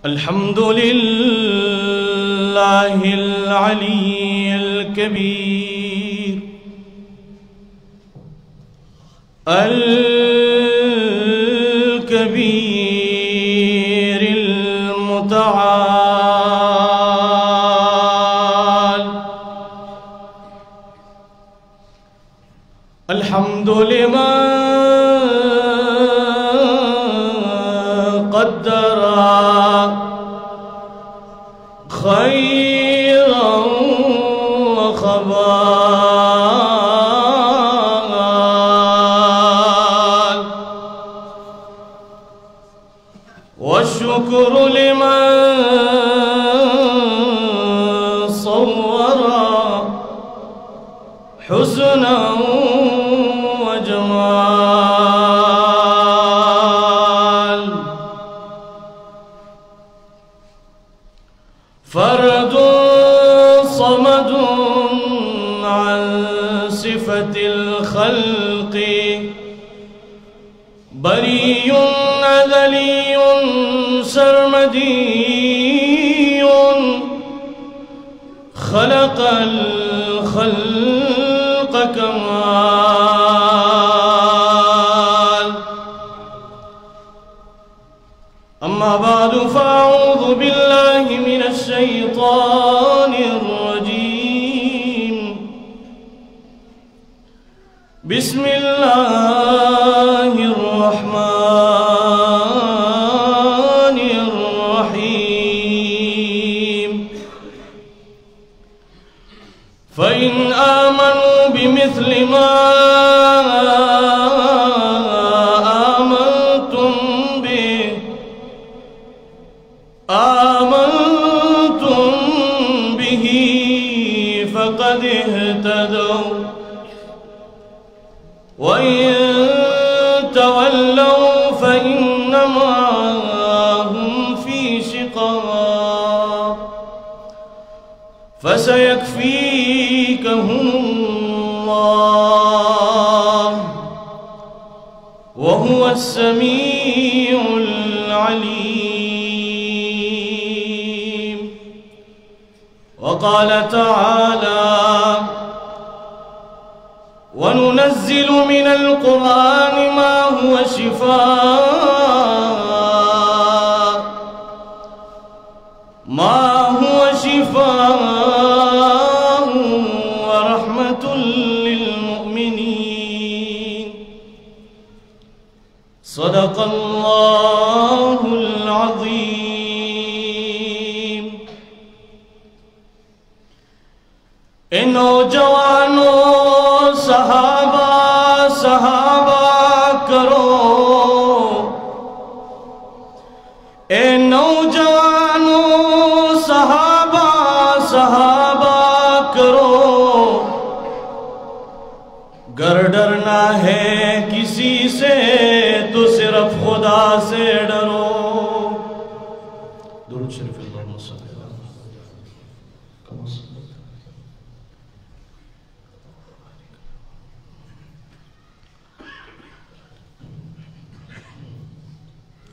الحمد لله العلي الكبير الكبير المتعال. الحمد لمن قدر خيرا وخبال، والشكر لمن صور حسنا وجمال. فرد صمد عن صفة الخلق، بريء أزلي سرمدي، خلق الخلق كمال. أما بعد فأعوذ بالله من الشيطان الرجيم. بسم الله الرحمن الرحيم. فإن آمنوا بمثل ما آمنتم به فقد اهتدوا، وإن تولوا فإنما هم في شقاق، فسيكفيكهم الله وهو السميع العليم. وقال تعالى: وننزل من القرآن ما هو شفاء ورحمة للمؤمنين. صدق الله العظيم. नौजवानों सहाबा करो, ए नौजवानों सहाबा करो, गर डरना है किसी से तो सिर्फ खुदा से डरो। दुरूद शरीफ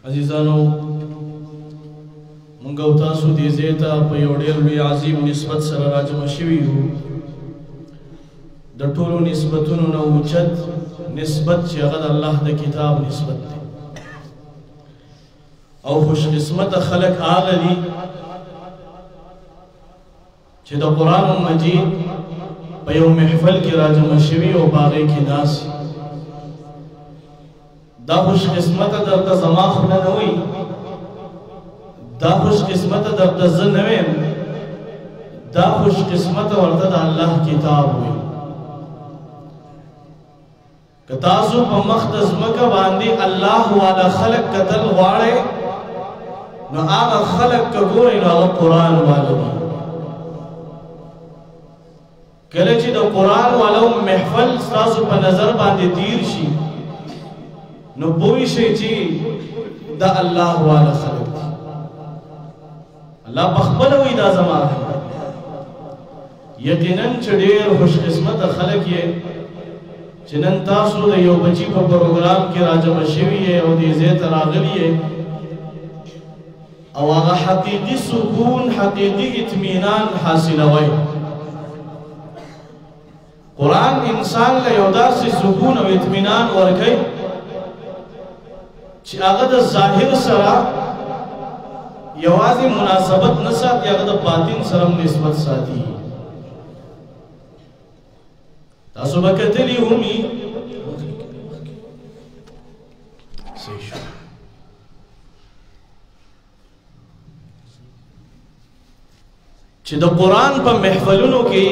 अजीजानो, मंगा तासु दे ज़ेता पे यौ ढेर लुई आज़ीम निस्बत सर राजमा शवी हो। द टोलो निस्बतुनो न उचत निस्बत चे अगद अल्लाह द किताब निस्बत दे। औ खुशकिस्मत खलक आगली चे द कुरान मजीद पे यौ महफल की राजमा शवी हो बागे की नासी। दा खुशकिस्मत दर ज़मा खुला न हुई, दा खुशकिस्मत दर ज़नवेम, दा खुशकिस्मत वर्ता अल्लाह किताब हुई। कतासु पमख्तज़ मका बांदी अल्लाह वाला खलक कतल वाड़े न आगा खलक का गोरे न आगा कुरान वाला भी। कले ची दा कुरान वाला महफल सासु पर नजर बांदी तीर शी न बोई शे ची दा अल्लाह वाला खलक थी। अल्लाह बखबल हुई दा ज़मान यकीनन च ढेर खुशकिस्मत खलक ये चनन तासु द यो बची को प्रोग्राम के राजम शवी है और दी ज़ेत रागली है और आगा हकीकी सुकून हकीकी इत्मीनान हासिल हुए। कुरान इंसान ला योदा से सुकून और इत्मीनान वर्के ची आगा द ज़ाहिर सरा यवाज़ी मुनासबत न साथ या द बातिन सरम निस्बत साथी तासु बकतली हुमी ची द कुरान पर महफलुनों की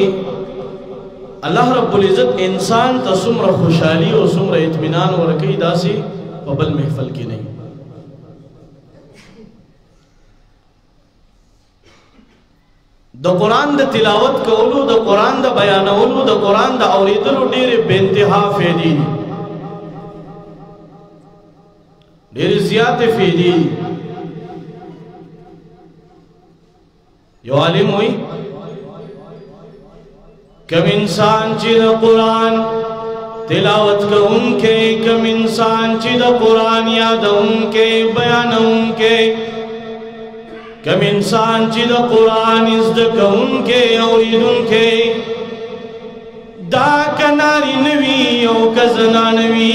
अल्लाह रब्बुल इज़्ज़त इंसान ता सुमर खुशाली और सुमर इत्मीनान वर्की दासी पबल महफल की नहीं। द कुरान द तिलावत कौलू द कुरान द बयानवलू द कुरान द औरीदलू डेरे बेंतहा फेदी डेरे ज़ियादे फेदी यो आलिम हुई कम इंसान चिद कुरान तिलावत का उनके कम इंसान चिद कुरान याद उनके बयान उनके कम इंसान चिद कुरान इज़्द का उनके और उनके दा कनारी नवी यो कज़ना नवी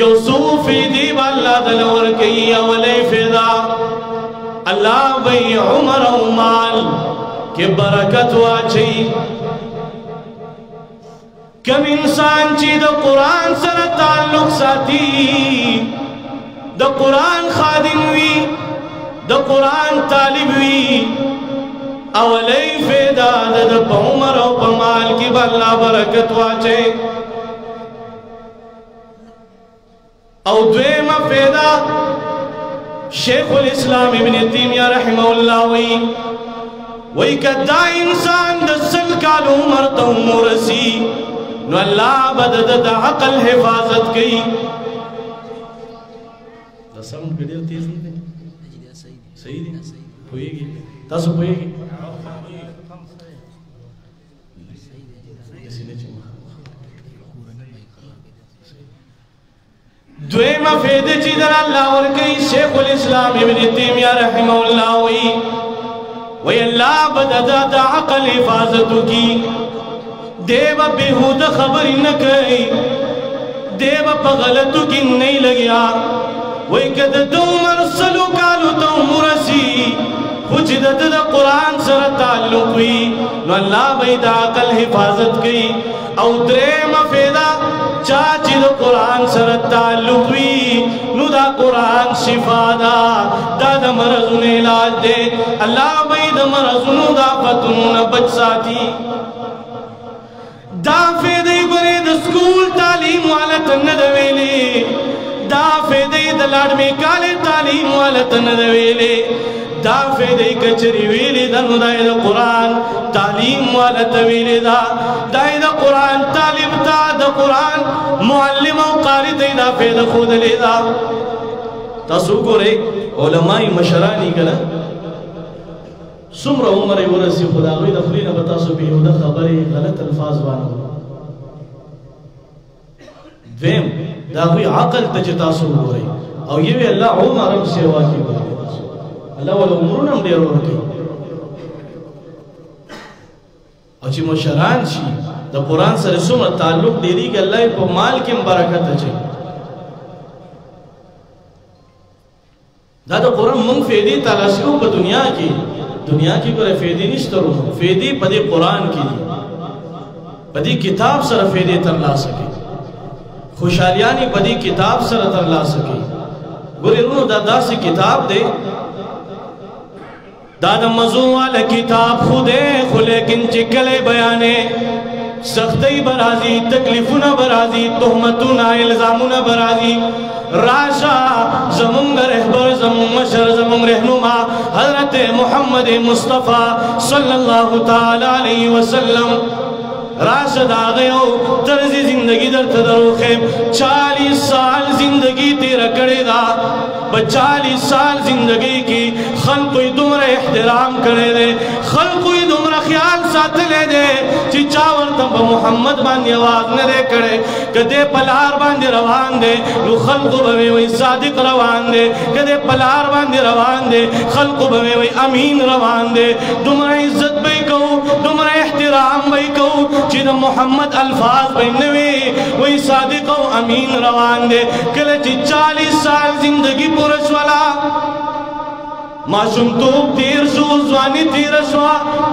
यो सूफी दी वाला दलवर कई अवले फिदा अल्लाह भाई उमर उमाल के बरकत वाची कम इंसान ची द कुरान सर ताल्लुक साथी the Quran Khadim we the Quran तालिब वी अवले फेदा द उमर उमाल की बल्ला बरकत वाचे और द्वेमा फेदा शेखुल इस्लाम इब्न तैमिया रहमहुल्लाह वही कदा इंसान दसल काल उमर तो मुरसी नो अल्लाह बदद अकल हिफाजत की साउंड वीडियो तेज नहीं सही नहीं होएगी तासु होएगी द्वेमा फेदे चिदर अल्लाह और कई शेखुल इस्लाम इब्न तैमिया रहमहुल्लाह वही अल्लाह बदद अकल हिफाजत की देव बेहूद खबर न कही देव पगलत की नहीं लगिया वही कद दो मरसलु कालू तो मुरसी कुछ दद कुरान सर ताल्लुक हुई नो अल्लाह बैद अकल हिफाजत की और द्रेम फेदा चाची दो कुरान सर ताल्लुक हुई नु दा कुरान शिफादा दाद मरज़ ने इलाज दे अल्लाह बैद मरज़ नु दा फतुन बच साथी दा फेदे गुरे द स्कूल तालीम वाला तन दवेले दा फेदे द लाड में काले तालीम वाला तन दवेले दा फेदे कचरी वेले द नुदाय द कुरान तालीम वाला तवेले दा दाय द कुरान तालीम ता द कुरान मुअल्लिम और कारी दा फेद खुद ले दा तासु गोरे उलमाई मशरानी कला सुमर उमर वरसी खुदा गई दफली न बता सो बेहुदा खबरे गलत अल्फाज वानो वेम दा हुई अकल तजता सो गोरे और ये भी अल्लाह उमर सेवा की अल्लाह वाला उमर नम दे रो के अच्छी मशरान छी द कुरान से सुमर ताल्लुक देरी के अल्लाह को माल की बरकत अच्छी दादा कुरान मुंग फेदी तलाशियों पर दुनिया की कोई फेदी नहीं तो फेदी पदे कुरान की पदी किताब सर फेदे तरला सके खुशहालियानी पदी किताब सर तरला सके गुरे नु दादा से किताब दे दादा मजू वाला किताब खुदे खुले किन चिकले बयाने सख्ती बराजी तकलीफुना बराजी तोहमतुना इल्जामुना बराजी राशा जमुंग रहबर जमुंग मशर जमुंग रहनुमा हजरत मोहम्मद मुस्तफ़ा सल्लल्लाहु ताला अलैहि वसल्लम राशद आ गए हो तर्ज़ जिंदगी दर तदरुखे 40 साल जिंदगी तेरा करेगा 40 साल जिंदगी की खल्क़ तुमरा एहतराम करे दे खल्क़ तुमरा ख्याल साथ ले दे चिचावर په محمد باندې आवाज نه دی کړی کده پلار باندې روان دی نو خلق به وي صادق روان دی کده پلار باندې روان دی خلق به وي امین روان دی دومره عزت به کو دومره احترام به کو چې د محمد الفاظ به نه وي وي صادق او امین روان دی کله چې 40 سال زندگی پوره شولا معصومتوب تیر شو ځواني تیر شو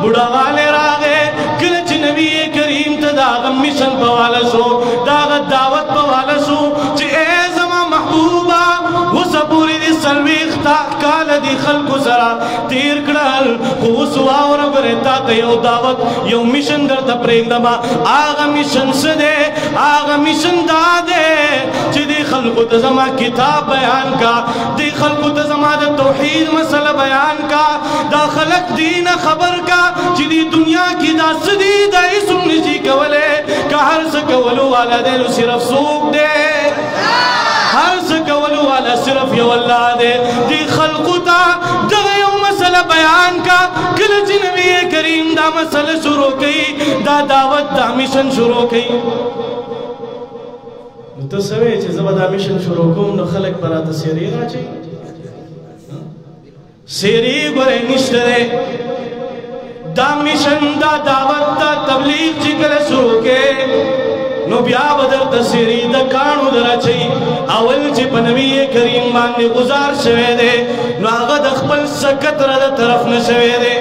بوډاواله راغې کله چې نبی کریم ته دا میشن په والا شو دا دعوت په والا شو چې اے زما محبوبا وسپوري دي سلويخ تا کال دي خلق سرا تیر کړل خو سواور برتا ته یو دعوت یو میشن درته پرېږدما هغه میشن څه دی هغه میشن دا دی چې دي خلق ته زما کتاب بیان کا دي خلق ته زما د توحید مسله بیان کا دا خلق دین خبر کا چې دی دنیا کی دا سدی دا اسم نشي کوله که هر څه کولو والا دی صرف سوق دی هر څه کولو والا صرف یو الله دی دی خلق ته دغه یو مسله بیان کا کله چې نبی کریم دا مسله شروع کړي دا دعوت دا میشن شروع کړي ته سوي چې زما دا میشن شروع کوم نو خلق براته سیری راځي سیری گوره نشته دا میشن دا دعوت دا تبلیغ چې کله شروع کې نو بیا بدر د سیری د کانو درچي اول چې په نبی کریم باندې گزار شوه دی نو هغه د خپل سکتره د طرف نه شوه دی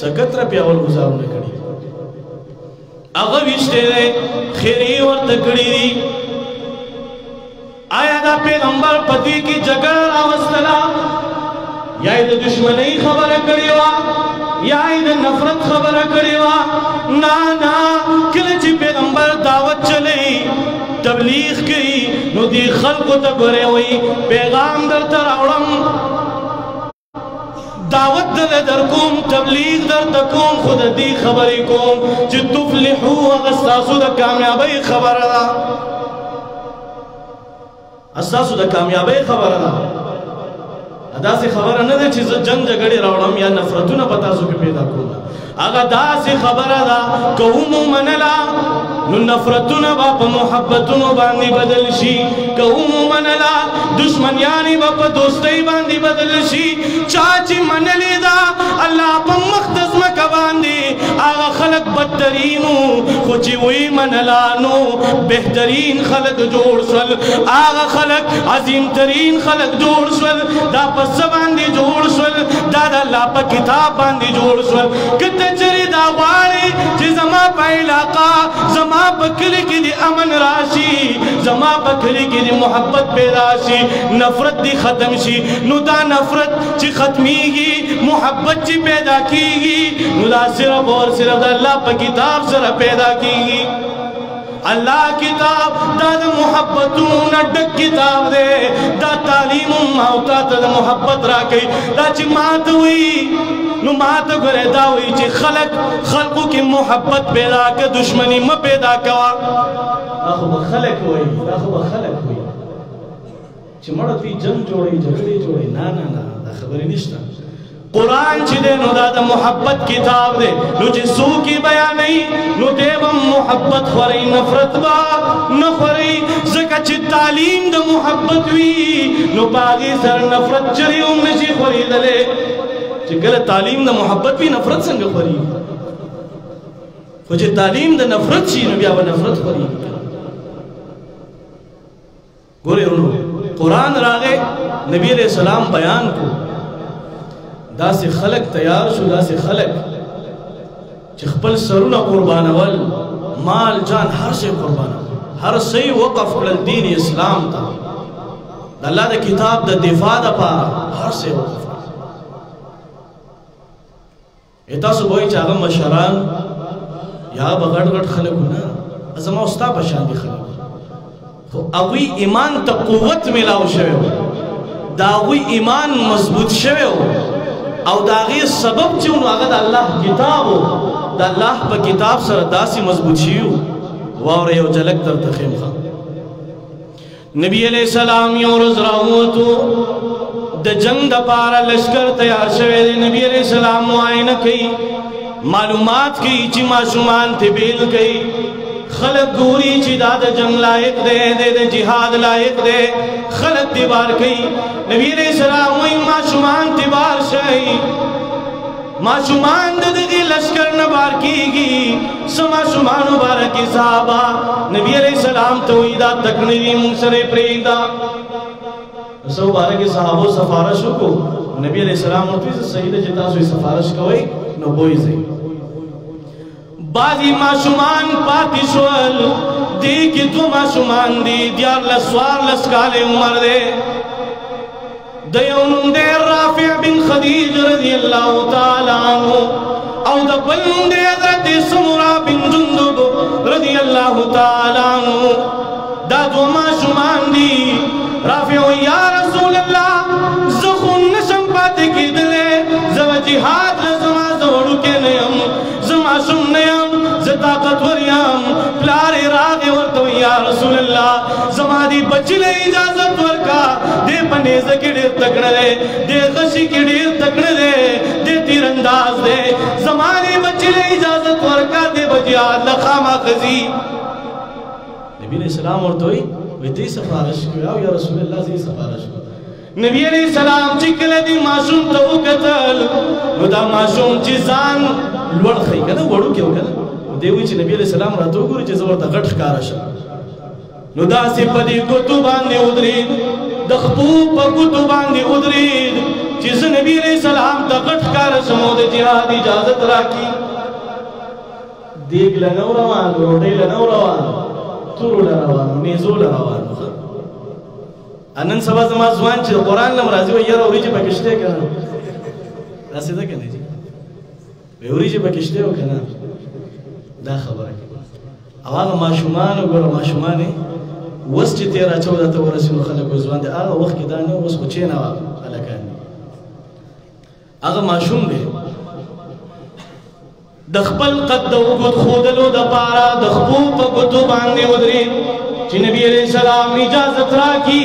سکتره په اول گزار نه کړی هغه وشته دی خیری ورته کړی دی آیا دا پیغمبر پدوی کی جګړه راوستلا یا د دشمنی خبره کړی وا یا د نفرت خبره کړی وا نا نا کله چې پیغمبر دعوت چلی تبلیغ کوي نو دی خلق ته غره وي پیغام درته راوړم دعوت در کوم تبلیغ در کوم خود دی خبرې کوم چې تفلحو استاسو د کامیابی خبره ده استاسو د کامیابی خبره ده ادا سے خبر نه ده چې جنگ جګړې راوړم یا نفرتونه پتا سو کې پیدا کوم هغه دا سے خبر ده کوم منلا نو نفرتونه په محبتونو باندې بدل شي کوم منلا دشمنیانی په دوستۍ باندې بدل شي چا چې منلې دا الله په مقدس مکه باندې هغه خلق بدترینو خو چې وی منلا نو بهترین خلق جوړ شول هغه خلق عظیم ترین خلق جوړ شول دا پس باندې جوړ شول دا د الله په کتاب باندې جوړ شول کته چری دا غواړي چې زما په علاقہ زما په کلی کې د امن راشي زما په کلی کې د محبت پیدا شي نفرت دی ختم شي نو دا نفرت چې ختميږي محبت چې پیدا کیږي نو دا صرف اور صرف د الله په کتاب سره پیدا کیږي اللہ کتاب دا دا محبتوں نڈک کتاب دے دا تعلیم ماوتا تا دا محبت راکی دا چی مات ہوئی نو مات گرے دا ہوئی چی خلقوں کی محبت پیدا کا دشمنی ما پیدا کوا دا خوب خلق ہوئی چی مڑا تی جنگ جوڑی جگڑی جوڑی نا نا نا دا خبری نشتا قرآن چی دے نو دا محبت کتاب دے نو چی سو کی بیان نہیں نو دے بم محبت خوری نفرت با نخوری زکا چی تعلیم دا محبت وی نو باغی سر نفرت چری نشی خوری دلے چی کل تعلیم دا محبت وی نفرت سنگ خوری خو چی تعلیم دا نفرت چی نو بیا با نفرت خوری گوری انہو قرآن راگے نبی علیہ السلام بیان کو دا سے خلق تیار شو دا سے خلق چی خپل سرون قربانول مال جان ہر سے قربانول ہر سی وقف کل دین اسلام تا دا اللہ دا کتاب دا دفاع دا پارا ہر سے وقف ایتا سو بوئی چاگم مشران یا بغٹ گٹ خلق ہونا ازما استا پشان دی خلق اگوی ایمان تا قوت ملاو شوئے ہو دا اگوی ایمان مضبوط شوئے ہو او داغی سبب چونو آگا دا اللہ کتاب ہو دا اللہ پا کتاب سر داسی مضبوط شیو وارے و جلک در تخیم خواہ نبی علیہ السلام یوں رز راوتو دا جنگ دا پارا لشکر تیار شوئے دے نبی علیہ السلام معائنہ کئی मालूमात की ची माशुमान थे बेल कई खलक गोरी ची दाद जंग लायक दे जिहाद लायक दे खलक दीवार कई नबी अलैहि सलाम वही माशुमान दीवार शई माशुमान दे लश्कर न बार कीगी समाशुमान मुबारक साहबा नबी अलैहि सलाम तो इदा तकनीरी मुंसरे प्रेदा सो बारक साहबो सफारश को नबी अलैहि सलाम तो सईद जिता सो सफारश कोई नो बोई से बाजी माशुमान पातिशवल दी कि तू माशुमान दी दियार लसवार लसकाले उमर दे दयौनुम दे राफी बिन खदीज रज़ियल्लाहु ताला अन्हु औ द बंदे हज़रत समुरा बिन जुंदुब रज़ियल्लाहु ताला अन्हु दा दो माशुमान दी राफी या रसूल अल्लाह ज़खुन नशम पाते की दिले ज़व जिहाद लज़मा ज़वड़ू के नयम ज़मा शुम नयम ताकतवरियम प्यारे रागे वर्तो या रसूल अल्लाह ज़मादी बचले इजाजत वर्का दे पनेज़ की डेर तकड़ दे दे गशी की डेर तकड़ दे तीरंदाज दे ज़मादी बचले इजाजत वर्का दे बजिया लखामा खजी नबी अलैहि सलाम और तोई वे सफारिश किया या रसूल अल्लाह से सफारिश को नबी अलैहि सलाम चिकले दी मासूम तो कतल नुदा मासूम चिजान लोड़ खई कदा वड़ू क्यों कदा देवी ची नबी अलैहि सलाम रातो गुरु ची जबर तगट कारशा नुदा सी पदी कुतुबान दे उदरीद दखपू प कुतुबान दे उदरीद जिस नबी अलैहि सलाम तगट कारशा मोद जिहाद इजाजत राखी देग लनौ रवान रोडे लनौ रवान तुरु लरवान नेजो लरवान अनन सबा जमा जुआन ची कुरान लम राजी व यार ओरी ची बकिश्ते कना रासिदा कने जी ओरी ची बकिश्ते हो कना दा खबर है आवाज़ माशुमान और माशुमान है वस्त 13-14 तो रसूल खलक जुबान दे आगा वक्त के दाने वस्त को चेना अलकान आगा माशुम दे दखपल कद उगद खोदलो द पारा दखपू पगुतु बांधे उदरी ची नबी अलैहि सलाम इजाजत राखी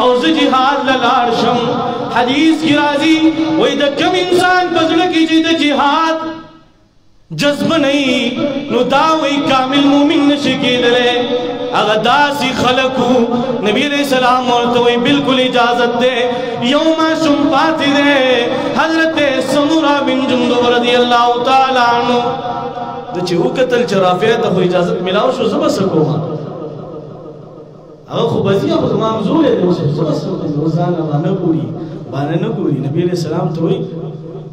और जिहाद ललारशम हदीस की राजी वही द कम इंसान बजड़ की जिद जिहाद जज्ब नहीं नुदावी कामिल मुमिन नशिकी दले अगदासी खलकू नबी अलैहि सलाम और तो बिल्कुल इजाजत दे यौमा शुम्पाती दे हजरत समुरा बिन जुंदुब रज़ियल्लाहु ताला अन्हु दची उकतल चराफे तो इजाजत मिलाओ शो सब सको अगर खुबजिया खुदमा मजूर है वो सब सको रोजाना बाने न पूरी नबी अलैहि सलाम तो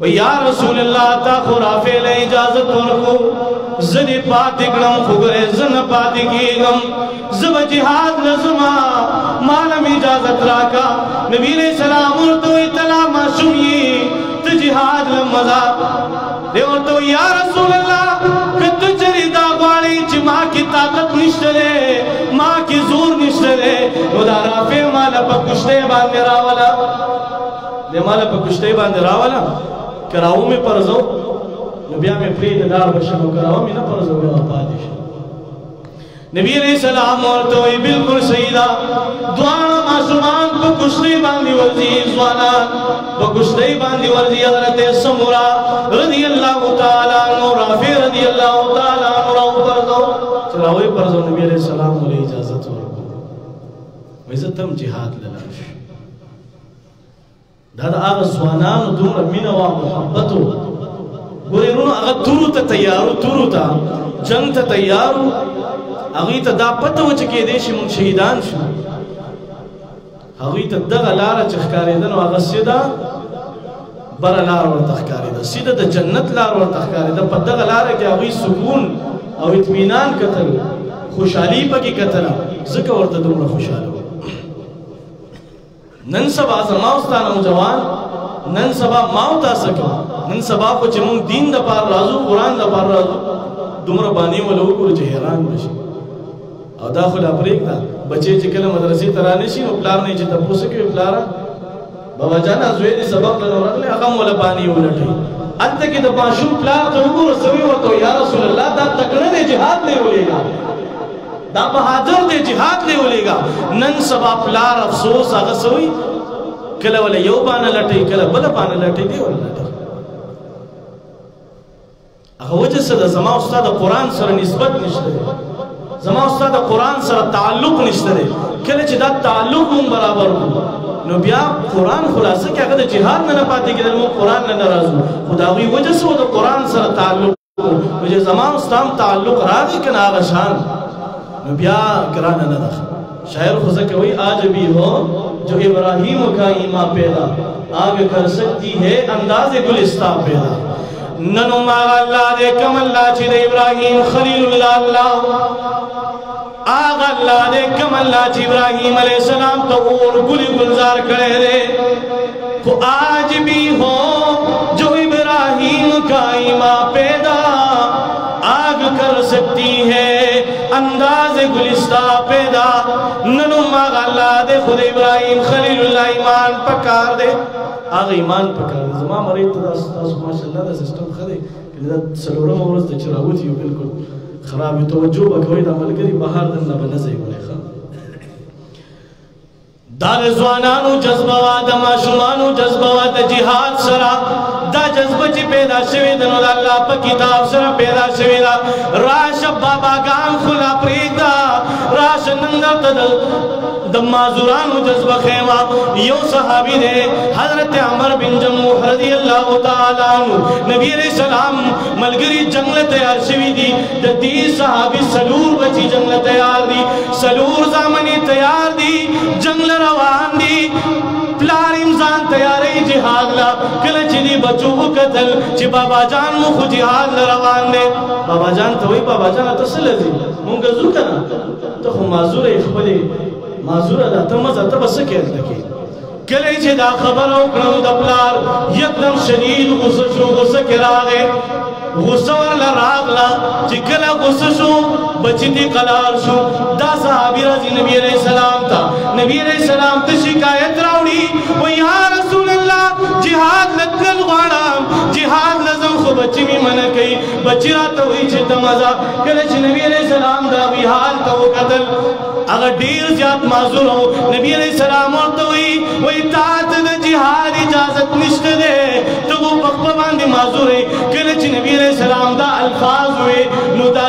या रसूल अल्लाह ता खुराफे ले इजाजत को जदे पातिकड़म खुगरे जन पातिकीगम जब जिहाद लज़मा मालम इजाजत राका नबी अलैहि सलाम और तो इतला माशूमी तो जिहाद मजा दे और तो या रसूल अल्लाह कत चरिदा वाली च मां की ताकत निश्चले मां की जोर निश्चले खुदा राफे माला पकुश्ते बांधे रावला दे माला पकुश्ते बांधे रावला कराओ में परजो नबिया में फ्रीद दार बशनो कराओ में ना परजो में पादिश नबी अलैहि सलाम और तो बिल्कुल सईदा दुआना मासूमान को कुश्ती बांधी वर्जी जुआना वो कुश्ती बांधी वर्जी हजरत समुरा रज़ियल्लाहु ताला अन्हु राफी रज़ियल्लाहु ताला अन्हु परजो चलाओ परजो नबी अलैहि सलाम और इजाजत और वैसे जिहाद ललाश दादा आग स्वानान दूर मीना वा मोहब्बतो गोरे रुनो अगर तुरु त तैयारो तुरु ता जंग त तैयारो अगी त दा पता वच के देश मुन शहीदान शु अगी त दग लार चखकारे दन वा गसिदा बर लार वर तखकारे द सीधा द जन्नत लार वर तखकारे द पदग लार के अगी सुकून और इत्मीनान कतल खुशहाली पकी कतल जक वर त दूर खुशहाल नन सबा समाउस्ता नौजवान नन सबा माउता सको नन सबा को चमु दीन द पार राजू कुरान द पार राजू दुमर बानी वालों को हैरान बशी और दाखिल अफ्रीक दा बच्चे चिकल मदरसे तराने शी प्लार नहीं चिता पोसे के प्लारा बाबा जाना जुएद सबक न रखले अगम वाला बानी उलटे अंत की द माशूम प्लार तो को सवी और तो या रसूल अल्लाह दा तकड़े दे जिहाद ले बोलेगा दा बहादुर दे जिहाद ले बोलेगा नन सबा प्लार अफसोस अगसोई कला वाले यो बाना लटे कला बल बाना लटे दे वाला लटे هغه وجه څه ده زما استاد قرآن سره نسبت نشته دی زما استاد قرآن سره تعلق نشته دی کله چې دا تعلق هم برابر وو نو بیا قرآن خلاصه کې هغه د جهاد نه پاتې کېدل موږ قرآن نه ناراضو خو د هغوی وجه څه و د قرآن سره تعلق نو چې زما استاد تعلق راغی که نه هغه شان نو بیا ګرانه نه ده شاعر خو ځکه وایي آج بھی ہو جو ابراہیم کا ایمان پیدا آگ کر سکتی ہے انداز گلستہ پیدا ننو ماغ اللہ دے کم اللہ چی دے ابراہیم خلیل اللہ اللہ آغ اللہ دے کم اللہ چی ابراہیم علیہ السلام تو اور گلی گلزار کرے دے کو آج بھی ہو جو ابراہیم کا ایمان پیدا آگ کر سکتی ہے انداز گلستہ پیدا ننو ماغ اللہ دے خود ابراہیم خلیل اللہ ایمان پکار دے آغا ایمان پکار دے زمان مرید تو داستاسو ماشاءاللہ دا سسٹم خدے کہ دا سلورم ورز دا چراوتیو بلکل خرابی توجہ بکوئی دا ملگری بہار دن نبا نزئی بلے خواہ دا رضوانانو جذبوا دا معشومانو جذبوا دا جہاد سرا دا جذبہ چی پیدا شوی دنو دا اللہ پا کتاب سرا پیدا شوی دا راش بابا گان خلا پریگ دا راش نندر تدل دا معذورانو جذبہ خیمہ یو صحابی دے حضرت عمر بن جموح رضی اللہ تعالیٰ عنہ نبی علیہ السلام ملگری جنگل تیار شوی دی دا دی صحابی سلور بچی جنگل تیار دی سلور زامنی تیار دی جنگل روان دی پلار امزان تیاری جہاد لا کلچ دی بچو کو قتل چی بابا جان مخو جہاد روان دے بابا جان تو وی بابا جان اتصل دی مونگا زو کنا تو خو معذور اخبری معذور دا تمز اتا بس کہت لکی کلچ دا خبر اکڑو دا پلار یکدم شدید غصہ شو غصہ کراغے غصہ ورلا راغلا چی کلا غصہ شو بچی دی قلار شو دا صحابی رضی نبی علیہ السلام تا نبی علیہ السلام تا شکایت راوڑی و یا رسول اللہ جہاد لتنل غارام جہاد لزم خو بچی می منع کئی بچی رات ہوئی چھتا مزا کلچ نبی علیہ السلام دا وی حال تا وہ قتل اگر دیر زیاد معذور ہو نبی علیہ السلام اور تو ہوئی و اطاعت دا جہاد اجازت نشت دے تو وہ پخبہ باندی معذور ہے کلچ نبی علیہ السلام دا الفاظ ہوئے نو دا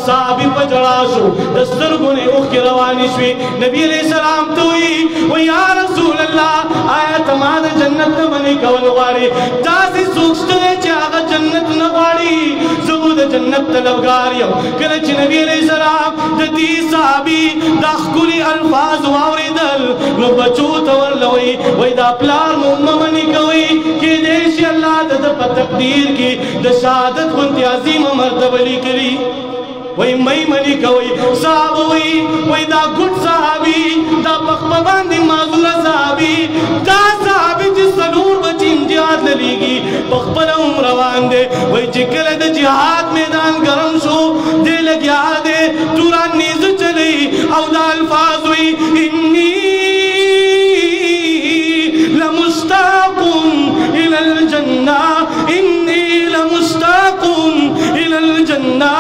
صحابی پا جڑا شو دستر گنے اوخ کی روانی شوی نبی علیہ السلام تو ہوئی و یا رسول اللہ آیا تمہاد جنت بنی کول غاری دا سی سوچتے چی آغا جنت نغاری زبود جنت طلبگاریم کلچ نبی علیہ السلام دا دی صحابی دا خکولی الفاظ واوری دل نو بچو تورلوئی وی دا پلار ممنی کوئی کہ دیشی اللہ دا پا تقدیر کی دا شہادت خونتی عظیم مرتبلی کری وی مئی منی کوئی صحاب وی دا گھٹ صحابی دا بخببان دی معذور صحابی دا صحابی جس سلور بچین جہاد للیگی بخبر روان دے وی جکل دا جہاد میدان گرم شو دے لگیا دے توران نیز چلی او دا الفاظ وی انی لمشتاق الى الجنہ انی لمشتاق الى الجنہ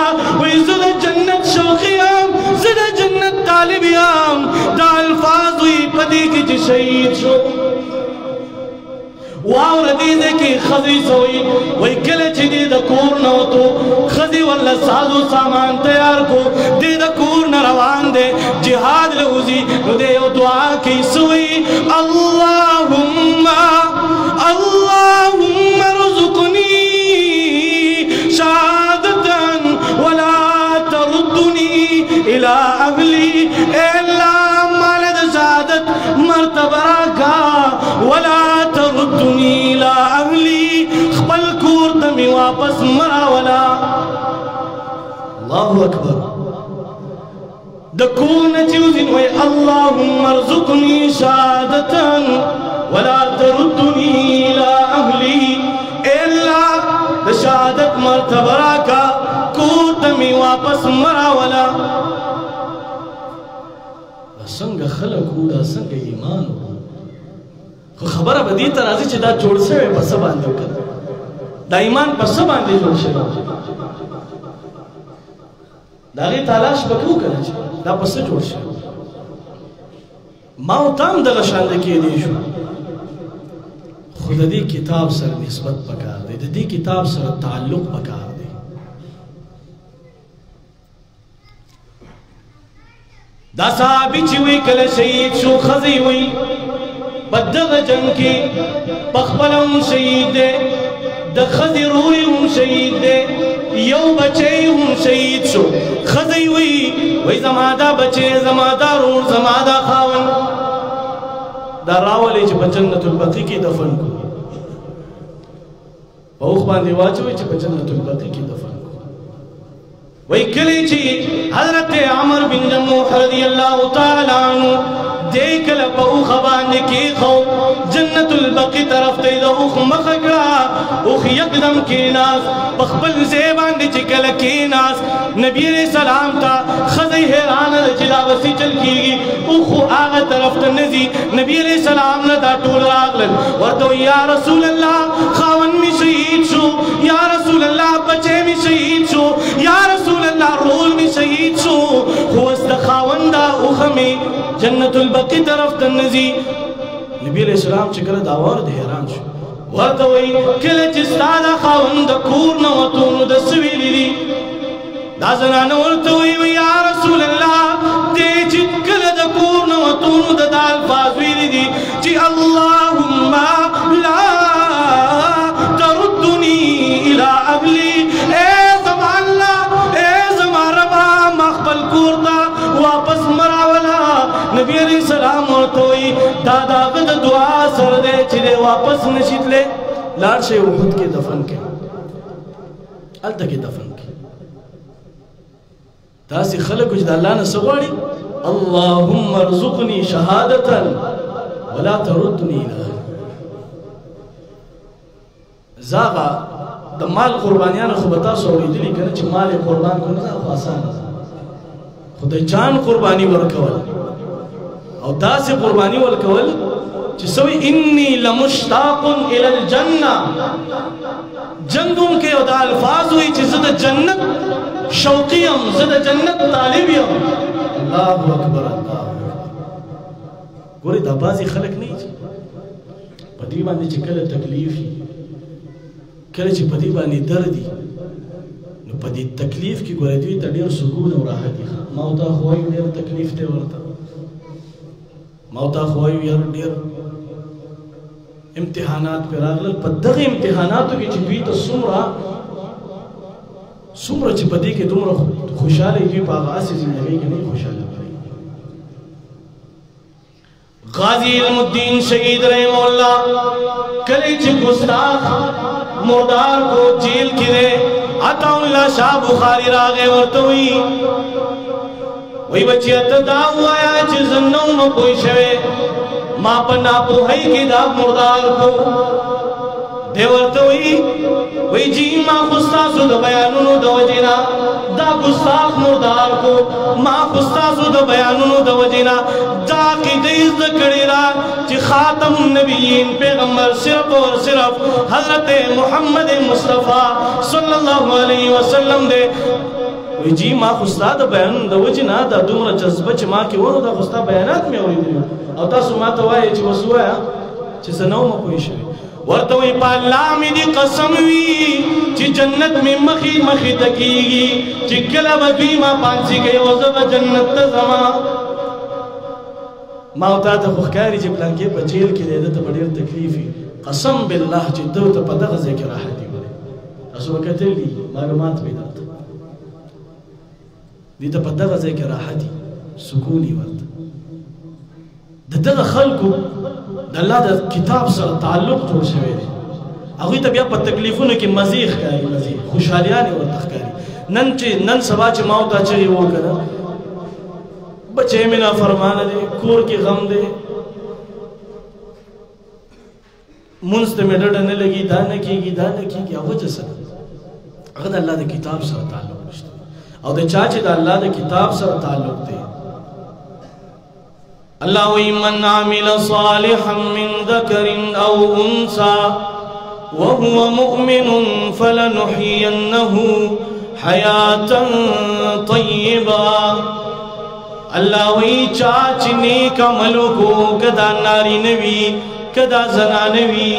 وی زد جنت شوقیام زد جنت طالبیام دا الفاظ وی پدی کی جی شہید شو واو ردیدے کی خضی سوئی وی کلے چی دی دا کور نو تو خضی والا سازو سامان تیار کو دی دا کور نروان دے جہاد لوزی نو دے او دعا کی سوئی اللہم رزقنی شہادتا ولا تردنی الى اہلی اے اللہ مالد شہادت مرتبہ راکا ولا تردنی الى اہلی خبل کورتمی واپس مرا ولا اللہ اکبر دکون چیوزن وی اللہم ارزقنی شہادتا ولا تردنی الى اہلی اے اللہ شہادت مرتبہ راکا کورتمی واپس مرا ولا سنگ خلق ہو دا سنگ ایمان ہو خبر بدی ترازی چی دا جوڑ سے وے پس باندے ہو کر دا ایمان پس باندے جوڑ سے دا غی تالاش بکو کرنا چی دا پس جوڑ سے ماو تام دا غشاندے کی دیشو خود دی کتاب سر نسبت پکار دے دی کتاب سر تعلق پکار دے दा साहबी ची कल शहीद शो खजी हुई बदग जंग की पखपल शहीद दे द खजी रूई शहीद दे यौ बचे शहीद शो खजी हुई वही जमादा बचे जमादा रूर जमादा खावन दा रावले ची जन्नतुल बकी की दफन को बहुख बांधे वाचो ची जन्नतुल बकी की दफन वही कले ची हजरत आमर बिन जमूह रज़ियल्लाहु ताला अन्हु देखल बहुख बांधे की खो जन्नतुल बकी तरफ ते दो उख मखगड़ा उख यकदम के नास बखबल से बांधे चिकल के नास नबी अलैहि सलाम ता खज़ी हैरान जिला वसी चल की उख आग तरफ ते नजी नबी अलैहि सलाम ने दा टूल रागलन और तो या रसूल अल्लाह खावन में शहीद शो या रसूल अल्लाह बचे में शहीद शो या रसूल अल्लाह रोल में शहीद शो हुवस्त खावंदा उख में जन्नतुल बकी तरफ तनजी नबी अलैहि सलाम चिकल दावर दे हैरान शो वरतो वही कले जिस्तादा खावंद कूर न वतून द सवीली दा जनान वरतो वही या रसूल अल्लाह ते चिकल द कूर न वतून द दाल फाज़वीली दी जी अल्लाहुम्मा ला तरुद्दुनी इला अगली ए ज़माल्ला ए ज़मारबा मखबल कूरता वापस मरावला नबी अलैहि सलाम और तोई दादा गद दुआ सर दे चिरे वापस नशीतले लाड़ से उहुद के दफन के अल तक दफन के तासी खलक कुछ अल्लाह ने सवाड़ी अल्लाहुम्मा रज़ुक़नी शहादतन वला तरुद्दनी इला जागा द माल कुर्बानियान खुबता सोरी दिली करे च माल कुर्बान को ना आसान खुद जान कुर्बानी वर्कवल और दास कुर्बानी वर्कवल जिसवी इन्नी लमुश्ताकुन इलल जन्ना जंगों के उदा अल्फाज हुई जिसद जन्नत शौकियम जिसद जन्नत तालिबियम अल्लाहु अकबर गोरी दबाजी खलक नहीं पदी बांधे चिकल तकलीफ करे ची पदी बांधे दर्दी नो पदी तकलीफ की गोरे दी तड़ीर सुकून और राहत मौता हुई देर तकलीफ ते वरता मौता हुई यार देर इम्तिहानात पे रागल पदग इम्तिहानात की चिपी तो सुमरा चिपदी के तुम खुशहाली की पागास से जिंदगी के नहीं खुशहाली गाजी इल्मुद्दीन शहीद रहमहुल्लाह कले च गुस्ताख मुर्दार को जेल किरे अताउल्लाह शाह बुखारी रागे वर्तोई वही बच्ची अतदा हुआ या च जन्नों में कोई शवे मां पन्ना पोहई के दा मुर्दार को देवरतोई वही जी मां गुस्सा सुद बयानुनु दवजिना दा गुस्ताख मुर्दार को मां गुस्सा सुद बयानुनु दवजिना दा की देज कड़ीरा कि खातम नबीयीन पैगंबर सिर्फ और सिर्फ हजरत मोहम्मद मुस्तफा सल्लल्लाहु अलैहि वसल्लम दे वही जी मां गुस्सा द बयान दवजिना दा दुमरा जज्बा च मां के वरो दा गुस्सा बयानात में होई दी और ता सुमा तो वाए च वसुआ च सनौ म कोई शे वर्तो ही पाला मेरी कसम वी ची जन्नत में मखी मखी तकीगी ची कला बगी मां पांसी गए वज़ब जन्नत तज़मा माउता तो खुकारी ची प्लांके बचेल की देदत बड़ीर तकलीफी कसम बिल्लाह ची दो तो पदग ज़िक्र राहती बड़े असो वक़्त ली मालूमात भी दर्द दी तो पदग ज़िक्र राहती सुकूनी वर्त ददग खल्कु दल्ला द किताब से ताल्लुक जोड़ शवे अगुई तबिया पर तकलीफों ने कि मजीख करी मजीख खुशहालियाँ ने और तखकारी नन सभा च माउता चाहिए वो करा बच्चे में ना फरमान दे कोर के गम दे मुंस्त में डरने लगी दाने की वजह से अगर अल्लाह द किताब से ताल्लुक और द चाचे द अल्लाह द किताब से ताल्लुक दे अल्लाह मन आमिल सालिहन मिन ज़करिन औ उन्सा व हुवा मुमिनुन फलनुहयिन्नहु हयातन तय्यबा अल्लाह वही चाच नेक अमलों को कदा नारी नवी कदा जना नवी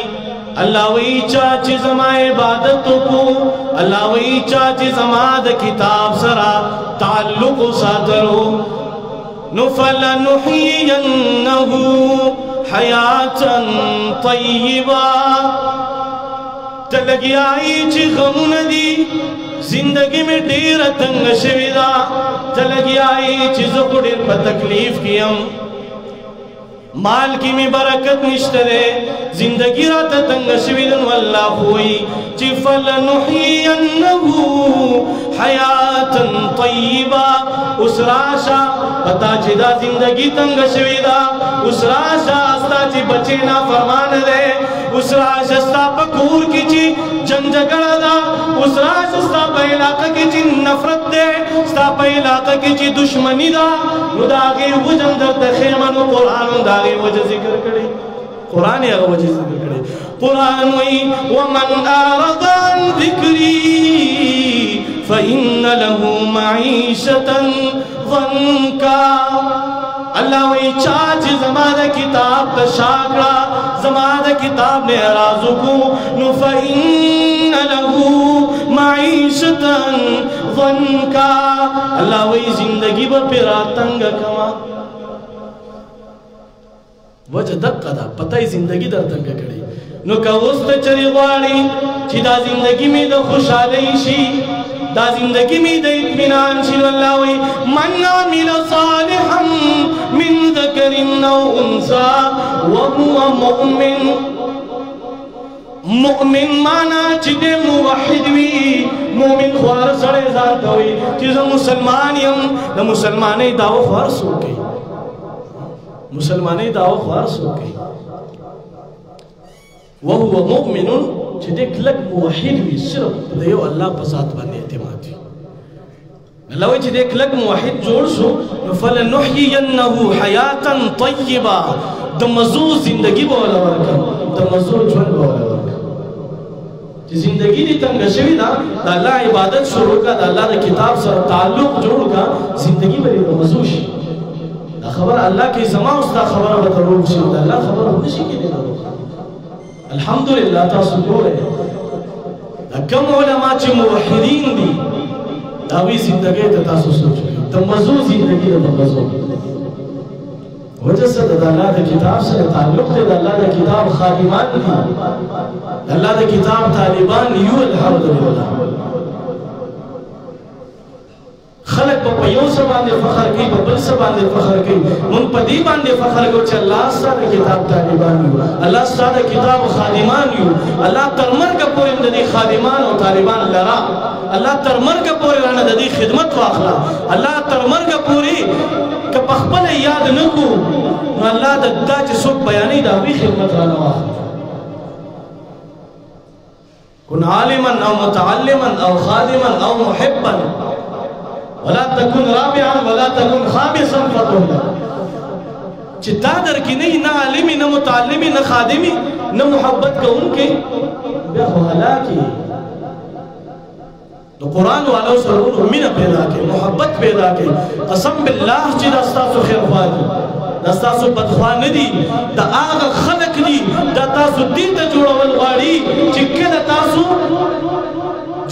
अल्लाह वही चाच जमा इबादतों को अल्लाह वही चाच जमा द किताब सरा ताल्लुक सादरो फलनुह्यियन्नहु हयातन तय्यबा तलगियाई ची गमुन दी जिंदगी में ढेर तंग शविदा तलगियाई चीजों को ढेर पर तकलीफ की हम माल की में बरकत निश्तरे जिंदगी रात तंग शविदन वल्लाह हुई ची फलनुह्यियन्नहु हयातन तय्यबा उस राशा पता चिदा जिंदगी तंग शविदा उस राशा अस्ता ची बचे ना फरमान दे उस राशा अस्ता पकूर की ची जंग झगड़ा दा उस राशा अस्ता इलाका की ची नफरत दे अस्ता इलाका की ची दुश्मनी दा मुदागे वजन दर खेमन कुरान दागे वजह जिक्र करे कुरान या वजह जिक्र करे कुरान वही वमन आरदा अन ज़िक्री फ़इन्न लहू मईशतन ज़ंका अल्लाह वही चाच ज़मादा किताब का शाकड़ा ज़मादा किताब ने राज़ू को फ़इन्न लहू मईशतन ज़ंका अल्लाह वही जिंदगी पर पिरा तंग कमा वजह दक्का दा पता ही जिंदगी दर तंग कड़ी नो का उस्त चरी वाली चिदा जिंदगी में द खुशहाली शी दा जिंदगी में द इत्मीनान शी अल्लाह वही मन आमिल सालिहन मिन ज़करिन औ उन्सा व हुवा मुमिन मुमिन माना चिदे मुवहिद वी मुमिन ख्वार सड़े जात हुई चिज़ मुसलमान यम द मुसलमाने दाव ख्वार सो गई मुसलमाने दाव ख्वार सो गई वह हुआ मुमिनुन चिदे क्लक मुवहिद वी सिर्फ देव अल्लाह पसात बने एतमाद अल्लाह वही चिदे क्लक मुवहिद जोड़ सो फलनुह्यियन्नहु हयातन तय्यबा द मज़ू जिंदगी बोला वरका द मज़ू जुन बोला जिंदगी दी तंग शविदा अल्लाह इबादत शुरू का अल्लाह के किताब से ताल्लुक जोड़ का जिंदगी बड़ी मज़ूश खबर अल्लाह की समा उसका खबर बतरूब से अल्लाह खबर होने की देना अल्हम्दुलिल्लाह तासुर है कम उलमा च मुवहिदीन दी दावी जिंदगी त तासु सोच त मज़ू जिंदगी द मज़ू वजह से अल्लाह के किताब से ताल्लुक है अल्लाह के किताब खादिमान दी अल्लाह के किताब तालिबान यू अल्हम्दुलिल्लाह खलक पपयो से बांधे फखर की बबल से बांधे फखर की मुनपदी बांधे फखर को अल्लाह सारे किताब तालिबान यू अल्लाह सारे किताब खादिमान यू अल्लाह तरमर का पूरे नदी खादिमान और तालिबान लरा अल्लाह तरमर का पूरे नदी खिदमत वाखला अल्लाह तरमर का पूरी का पखपल याद न को अल्लाह दद्दा जिसुक बयानी दावी खिदमत वाला वाखला कुन आलिमन औ मुतअल्लिमन औ खादिमन औ मुहिब्बन वला तकुन राबिअन वला तकुन खामिसन फतुल्ला चित्ता दर की नहीं ना आलिमी ना मुतअल्लिमी ना खादिमी ना मोहब्बत का उनके बेहला की तो कुरान वालों से उम्मीद पैदा के मोहब्बत पैदा के कसम बिल्लाह ची दस्ता सु खैरवान दस्ता सु बदख्वान दी दा आगा खलक दी दा तासु दी दा जोड़वल वाड़ी चिक्के दा तासु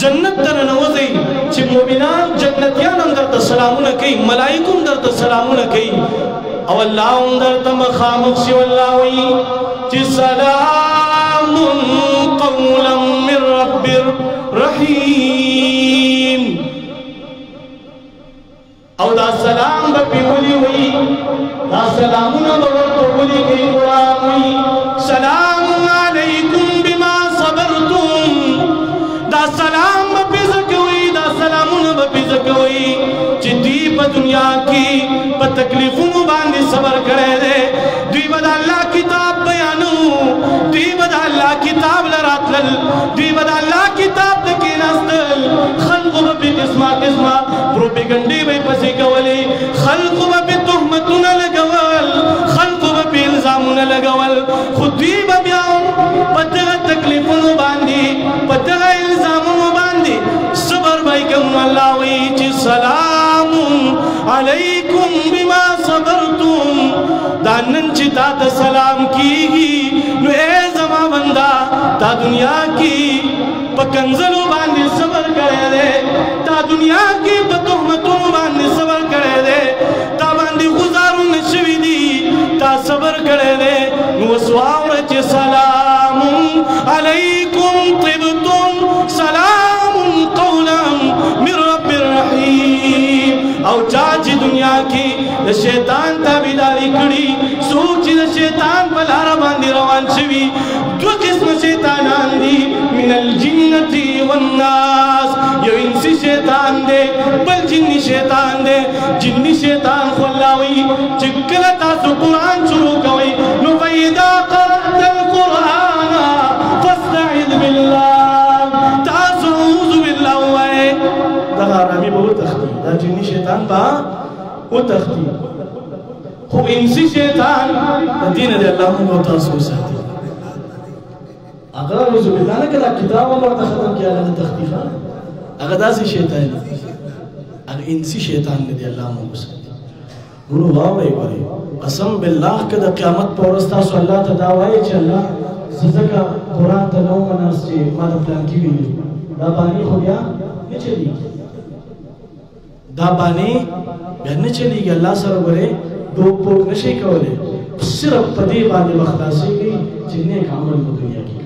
जन्नत दर नवज़ी ची मोमिनान जन्नतियान अंदर ता सलामुन कई मलाइकुम अंदर ता सलामुन कई और अल्लाह अंदर ता मखामुक सी अल्लाह वही ची सलामुन क़ौलन मिर रब्बिर रहीम और दा सलाम बपी बोली हुई दा सलामुन बवर तो बोली गई कुरान हुई सलाम अलैकुम बिमा सबरतुम दा सलाम बपी ज़कवी दा सलामुन बपी ज़कवी चिद्दी प दुनिया की प तकलीफों बांधे सबर करे दे दी बदा अल्लाह किताब बयानू दी बदा अल्लाह किताब लरातल दी बदा अल्लाह किताब दकी नस्तल खल्क़ बपी किस्मा किस्मा प्रोपेगंडी बे पसी कवली खल्क़ बपी तुहमतुन लगवल खल्क़ बपी इल्जामुन लगवल खुदी बयान पतगा तकलीफों बांधी पतगा इल्जामुन बांधी सबर भाई कम अल्लाह वही ची सलामुन अलैकुम बिमा सबरतुम दानन चिता द सलाम कीगी नु ए जमा बंदा ता दुनिया की पकंजलो बांधे सबर करे दे ता दुनिया की बतुहमतों बांधे सबर करे दे ता बांधे गुज़ा صبر کړی دی نو اوس واوره چې سلام علیکم طبتم سلام قولا من رب الرحیم او چا چې دنیا کې د شیطان تابعداري کړي څوک چې د شیطان په لاره باندې روان شوي دوه قسمه شیطانان دي من الجنة والناس یو انسي شیطان دی بل جني شیطان دی جني شیطان خو الله وایي چې کله تاسو قرآن شروع کوئ نو فإذا قرأت القرآن فاستعذ بالله تاسو اعوذ بالله ووایئ دغه ارامي به وتښتي دا جني شیطان به وتښتي خو انسي شیطان د دې نه دی الله موږ تاسو وساتي هغه اعوذ بالله نه کله کتاب ورته ختم کړي هغه تښتي هغه داسې شیطان دی هغه انسي شیطان نه دی الله موږ وساتي ورو واورئ ګورئ قسم بالله که د قیامت په ورځ تاسو الله ته دا وایئ چې الله زه ځکه قرآن ته نه وم ناست چې ما د پلانکي ویلي دا بانې خو بیا نه چلېږي دا بانې بیا نه چلېږي الله سره ګورئ ډوب پوک نشئ کولی صرف په دې باندې به خلاصېږئ چې نیک عمل په دنیا کې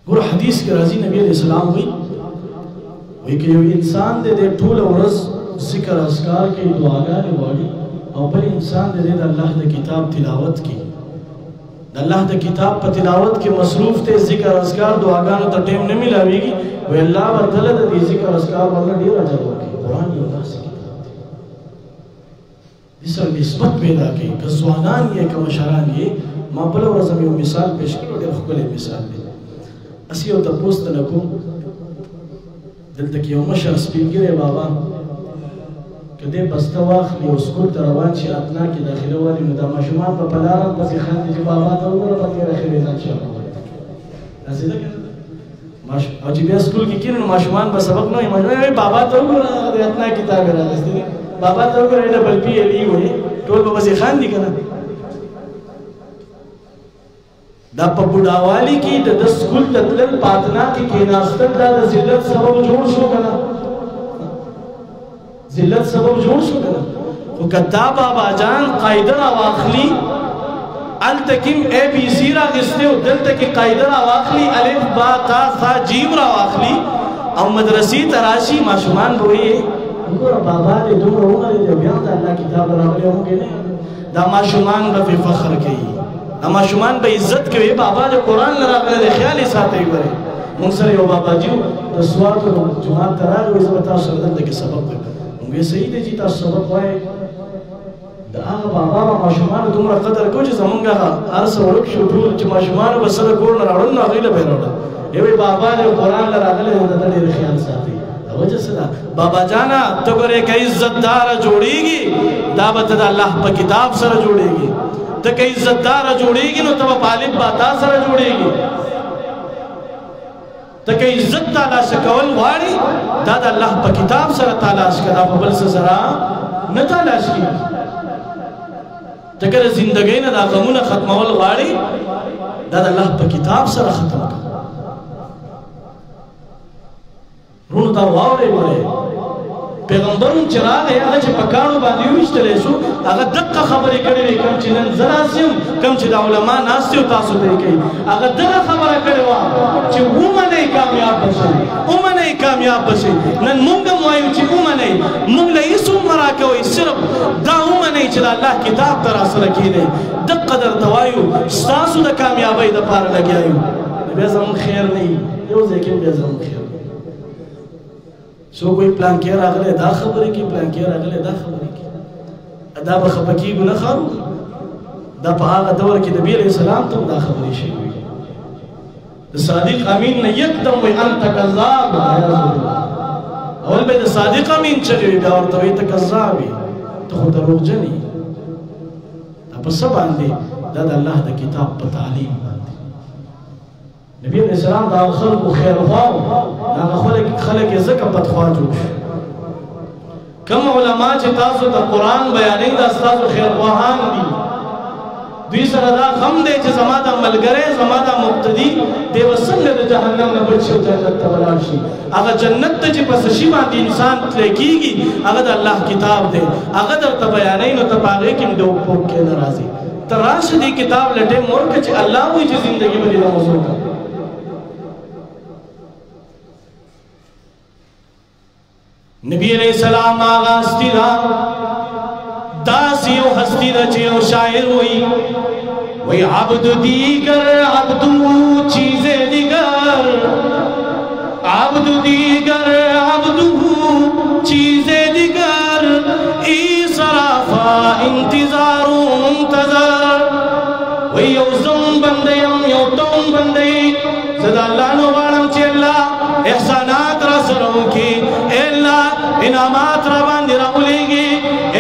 ګوره حدیث کې راځي نبي علیه السلام وایي که یو انسان دی د ټوله ورځ ذکر اذکار کې دعاګانې غواړي او بل انسان دی د الله د کتاب تلاوت کې د الله د کتاب په تلاوت کې مصروف دی ذکر اذکار دعاګانو ته ټیم نه میلاویږي وایي الله به دله د دې ذکر اذکار باندې ډېر اجر ورکوي قرآن یو داسې کتاب دی دې سره نسبت پیدا کوي که ځوانان یې که مشران یې ما بله ورځ هم یو مثال پیش کړی ډېر ښکلی مثال دی اسی یو تپوس ته نه کوم دلته کې یو مشر سپین ږیری بابا که دې بسته واخلي او سکول ته روان شي اتنا کې داخله والي نو دا ماشومان په لاره پسې خاندي چې بابا ته وګوره په تېره ښه ځان شاته داسې ده که او چې بیا سکول کې کېنو نو ماشومان به سبق نه وایي ماشومان بابا ته وګوره د اتنا کتاب یې راغستی دی بابا ته وګوره ډبل پي ایل ای وایي ټول به پسې خاندي که نه دا په بوډاوالي کې د سکول ته تلل په اتنا کې کېناستل دا د ذلت سبب جوړ شو که نه ذلت سبب جوړ شو که نه خو که دا بابا جان قاعده راواخلي هلته کې اے بي سي راغستی او دلته کې قاعده راواخلي الف با تا ثا جیم راواخلي او مدرسې ته راشي ماشومان به وایي وګوره بابا دې دومره عمر دی بیا د الله کتاب راغلی موږ نه دا ماشومان به پې فخر کوي دا ماشومان به عزت کوي بابا د قرآن نه راغلی دی خیال یې ساتئ ګورئ موږ سره یو بابا جي د سواتو جومات ته راغی وایي زه به تاسو سره دلته کې سبق وکړم وی صحیح دی چې تاسو سبق وایئ د هغه بابا به ماشومانو دومره قدر کوو چې زمونږ هغه هر څه ورک شو ټول چې ماشومانو به څه د کور نه راوړل نو هغوی له به یې راوړل یوې بابا دی قرآن له راغلی دی د ده ډېر خیال ساتئ دا وجه څه ده بابا جانا ته ګورې که عزتداره جوړېږي دا به ته د الله په کتاب سره جوړېږي ته که عزتداره جوړېږي نو ته به په الف با تا سره جوړېږي ته که عزت تلاشه کول غواړي دا د الله په کتاب سره تلاش کړه دا په بل څه سره نه تلاش کېږي ته که د زندګۍ نه دا غمونه ختمول غواړي دا د الله په کتاب سره ختم کړه رونو دا واورئ ګورئ پیغمبرون چې راغی هغه چې په کاڼو باندې وویشتلی شو هغه دقه خبرې کړې وې کوم چې نن زه ناست یم کوم چې دا علما ناست یو تاسو ته یې کوي هغه دغه خبره کړې وه چې ومنئ کامیاب به شئ ومنئ کامیاب به شئ نن موږ هم وایو چې ومنئ موږ له هېڅ هم مه راکوئ صرف دا ومنئ چې د الله کتاب ته راسره کښېنئ دقه درته وایو ستاسو د کامیابۍ دپاره لګیا یو بیا زموږ خیر نه وي یو ځای کې بیا زموږ خیر سو کوئی پلان کې راغلی دا خبرې کې پلان کې راغلی دا خبرې کې دا به خفه کېږو نه خارو دا په هغه دور کې نبي علیه السلام ته دا خبرې شوي وي د صادق امین نه یکدم وایي انت کذاب اول به د صادق امین چغې وي بیا ورته وایي ته کذاب یې ته خو دروغجن یې دا په څه باندې دا د الله د کتاب په تعلیم باندې نبی علیہ السلام دا خلق خیر خواو دا خلق ځکه بدخوا جوړ شو کم علما چې تاسو د قرآن بیانوي دا ستاسو خیر خواهان دي دوی سره دا غم دی چې زما دا ملګری زما دا مقتدي دی به څنګه د جهنم نه بچ شي او جنت ته ولاړ شي. هغه جنت ته چې په څه شي باندې انسان تللی کېږي هغه د الله کتاب دی، هغه درته بیانوي نو ته په هغې کې هم ډوب پوک کې نه راځي. ته راشه دې کتاب له ټیم ورکړه چې الله وایي چې زندګي به دې دا موضوع کړه. نبی علیہ السلام آغا ہستی دا داسی و ہستی دا چھے و شاعر ہوئی وی عبد دیگر عبدو چیز دیگر عبد دیگر عبدو چیز دیگر ای صرافا انتظار و منتظر وی یو زم بندیم یو تم بندی زدہ اللہ نو غارم چے اللہ احسانات را سروں کی انعامات را باندې راولېږي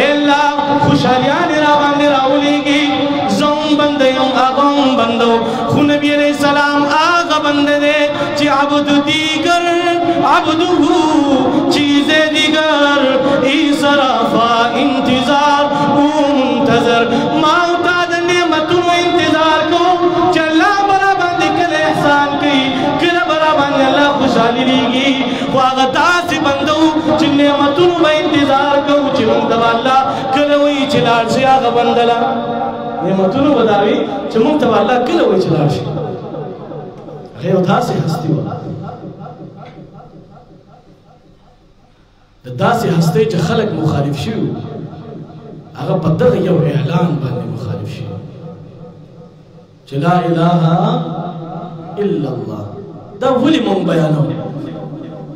الا خوشحالیان را باندې راولېږي زم بنده یم هغه هم بنده خو نبي علیه السلام هغه بنده دی چې عبد دیگر عبده چیز دیگر ای صرافا انتظار او منتظر ما تا د نعمتونو انتظار کوم چې الله برا باندې کله احسان کوي کله برا باندې الله خوشحالي لیږي خو هغه داسې بنده چې نعمتونو به انتظار کوو چې موږ ته به الله کله وایي چې لاړ شي هغه بنده له نعمتونو به دا وي چې موږ ته به الله کله وایي چې لاړ شي. هغه یو داسې هستي وه د داسې هستۍ چې خلک مخالف شوي هغه په دغه یو اعلان باندې مخالف شوي چې لا اله الا الله. دا ولې مونږ بیانوو؟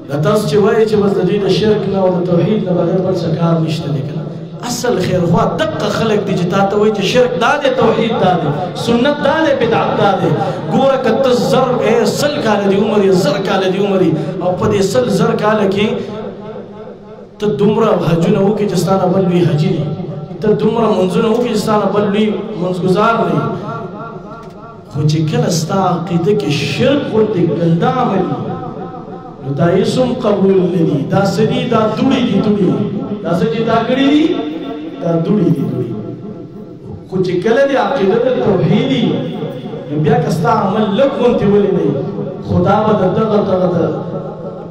دا تاسو چې وایي چې بس د دوی د شرک نه او د توحید نه بغیر بل څه کار نشته دی که نه اصل خیرخوا دقه خلک دي چې تا ته وایي چې شرک دا دی توحید دا دی سنت دا دی بدعت دا دی. ګوره که ته سل کاله دي عمر یې زر کاله دي عمر او په دې سل زر کاله کې ته دومره حجونه وکړې چې ستا نه بل لوی حجي دي، ته دومره منځونه وکړې چې ستا نه بل لوی منځګزار دی، خو چې کله ستا عقیده کې شرک غوندې ګنده عمل نو دا اسم قبول ندی دا سدی دا دوڑی دی دوڑی دا سدی دا گڑی دی دا دوڑی دی دوڑی خو چې کله دی عقیدت توحیدی نو بیا کستا عمل لگ غنتی ولی نی خدا با دا دغا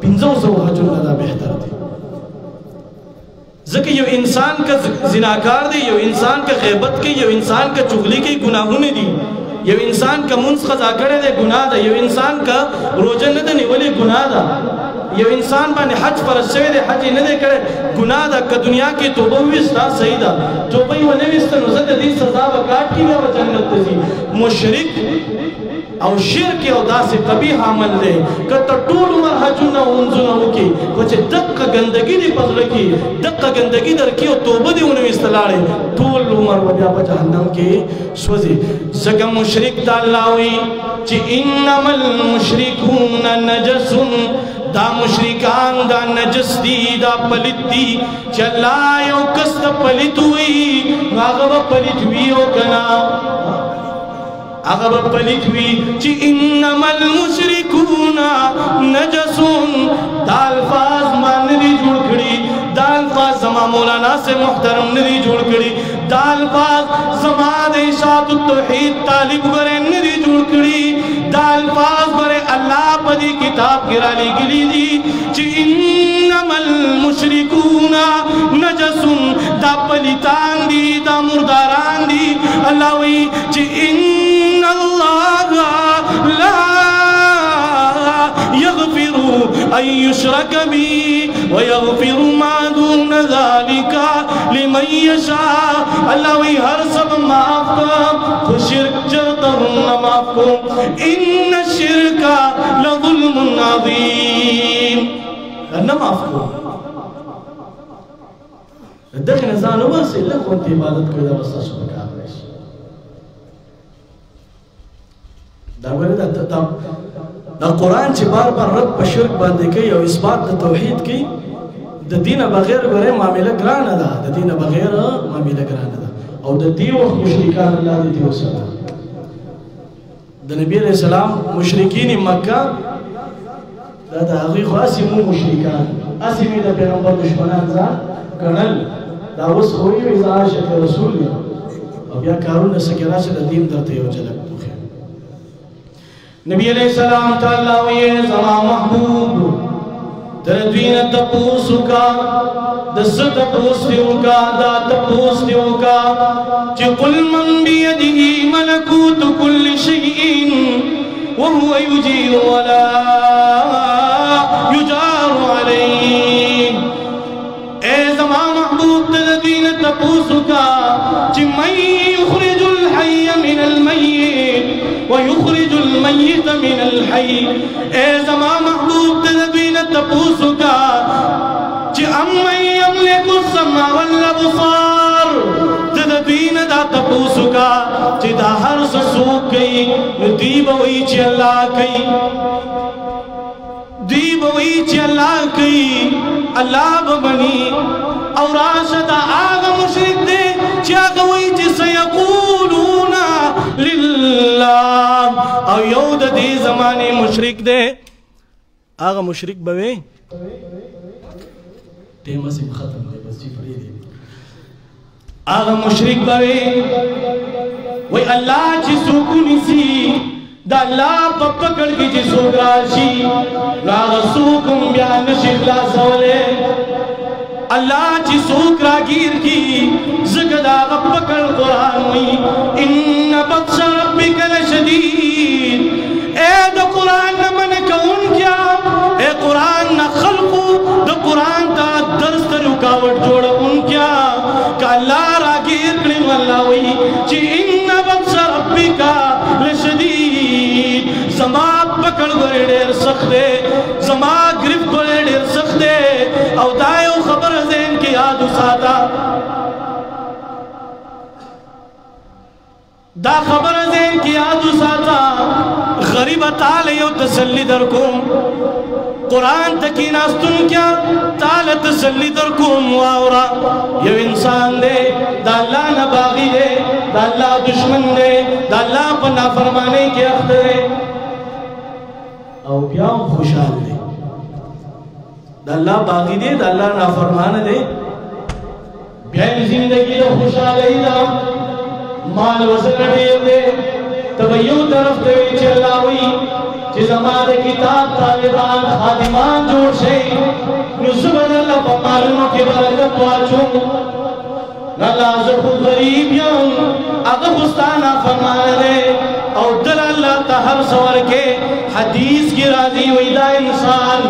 پینزو سو حجون دا بہتر دی. ذکر یو انسان کا زناکار دی، یو انسان کا غیبت کی، یو انسان کا چغلی کی گناہوں نے دی، یو انسان کا منس قضا کرے دے گناہ دا، یو انسان کا روجہ نہ دے نیولی گناہ دا، یو انسان باندې حج فرض شوی دی حج نه دی کړی ګناه ده. که دنیا کې توبه وویستا صحیح ده، توبه یې ونه ویسته نو زه د دې سزا به کاټ کړي بیا به جنت ته ځي. مشرک او شرک یو داسې قبیح عمل دی که ته ټول عمر حجونه او منځونه وکړې خو چې دقه ګندګي دې په زړه کې دقه ګندګي درکړي او توبه دې ونه ویسته لاړې ټول عمر به بیا په جهنم کې سوځي. ځکه مشرک ته الله وایي چې انما المشرکون نجس دا مشرکان دا نجس دی دا پلت دی چې الله یو کس ته پلت وي هغه به پلت وي او کنا هغه به پلت وي چې انما المشرکون نجس دا الفاظ ما ندي جوړ کړي دا الفاظ زما مولانا سے محترم ندي جوړ کړي دا الفاظ زما د اشاعت التوحید طالب غره ندي جوړ کړي دا الفاظ بره اللہ پدی کتاب گرا لی گلی دی چی انما المشرکون نجسن دا پلیتان دی دا مرداران دی اللہ وی چی ان اللہ لا یغفر ان یشرک بی ویغفر ما دون ذالک لمن یشاء. اللہ وی ہر سب معاف کم خو شرک چرتا ہم معاف کم ان الشرک لظلم عظیم نہ معاف کم دخل نزانو باسی اللہ کونتی عبادت کوئی دا بسا شبکار نیش دا بری دا قرآن چی بار بار رد پا شرک باندے کئی او اثبات دا توحید کی دا دین بغیر گرے معاملہ گران دا دا دین بغیر معاملہ گران دا او دا دیو مشرکان اللہ دی دیو ساتا دا نبی علیہ السلام مشرکین مکہ دا حقیق اسی مو مشرکان اسی می دا پیغمبر دشمنان زا گنل دا وس خوئی و ازا عاشق رسول او بیا کارونه سکرا چې د دین درته یو جلک توخه نبی علیہ السلام تعالی وی زما محبوب در دوینه تپوسو کا دس تپوس دیو کا دا تپوس دیو کا چی قل من بیدی ملکوت کل شیئین وهو یجیر ولا یجار علیہ اے زمان محبوب در دوینه تپوسو کا چی من یخرج الحی من المیت ویخرج المیت من الحی اے زمان محبوب در دوینه تپوسو کا چی امن یملک السمع والابصار تدبین دا تپوسو کا چی دا ہر سسوک گئی دیب وی چی اللہ کئی دیب وی چی اللہ کئی اللہ ببنی اور آشتا آغا مشرک دے چی آغا وی چی سیقولون للہ او یود دی زمانی مشرک دے آغا مشرک بوے ٹیمہ سے ختم دے بس جی پڑی دے آغا مشرک بوے وی اللہ چی سوکو نسی دا اللہ پپکڑ کی چی سوک راشی آغا سوکم بیان شکلا سولے اللہ چی سوک راگیر کی زکد آغا پکڑ قرآن وی ان بطش ربک لشدید اے دا قرآن نمن کون کیا اے قرآن نا خلقو دا قرآن تا درس تا رکاوٹ جوڑا ان کیا کہ اللہ راگیر کرن واللہ وی چی ان بطش ربک لشدید زما پکڑ گوڑے دیر سخت دے زما گرفت گوڑے دیر سخت دے او دائیو خبر زین کی یادو ساتا دا خبر زین کی یادو ساتا غریب تالیو تسلی در کم قرآن تکی ناستن کیا تال تسلی در کم واورا یو انسان دے دا اللہ نباغی دے دا اللہ دشمن دے دا اللہ پر نافرمانے کے اختر دے او بیاو خوشحال دے دا اللہ باغی دے دا اللہ نافرمان دے بیائی زندگی دا خوشحال دا مال وزن دیر دے تبیو طرف دے چی اللہ ہوئی چی زمان کتاب طالبان خادمان جوڑ شئی نزبن اللہ پا معلوموں کی برکت واچوں اللہ زخود غریب یوں اگر خستانہ فرمان دے او دل اللہ تا ہر سور کے حدیث کی راضی ہوئی دا انسان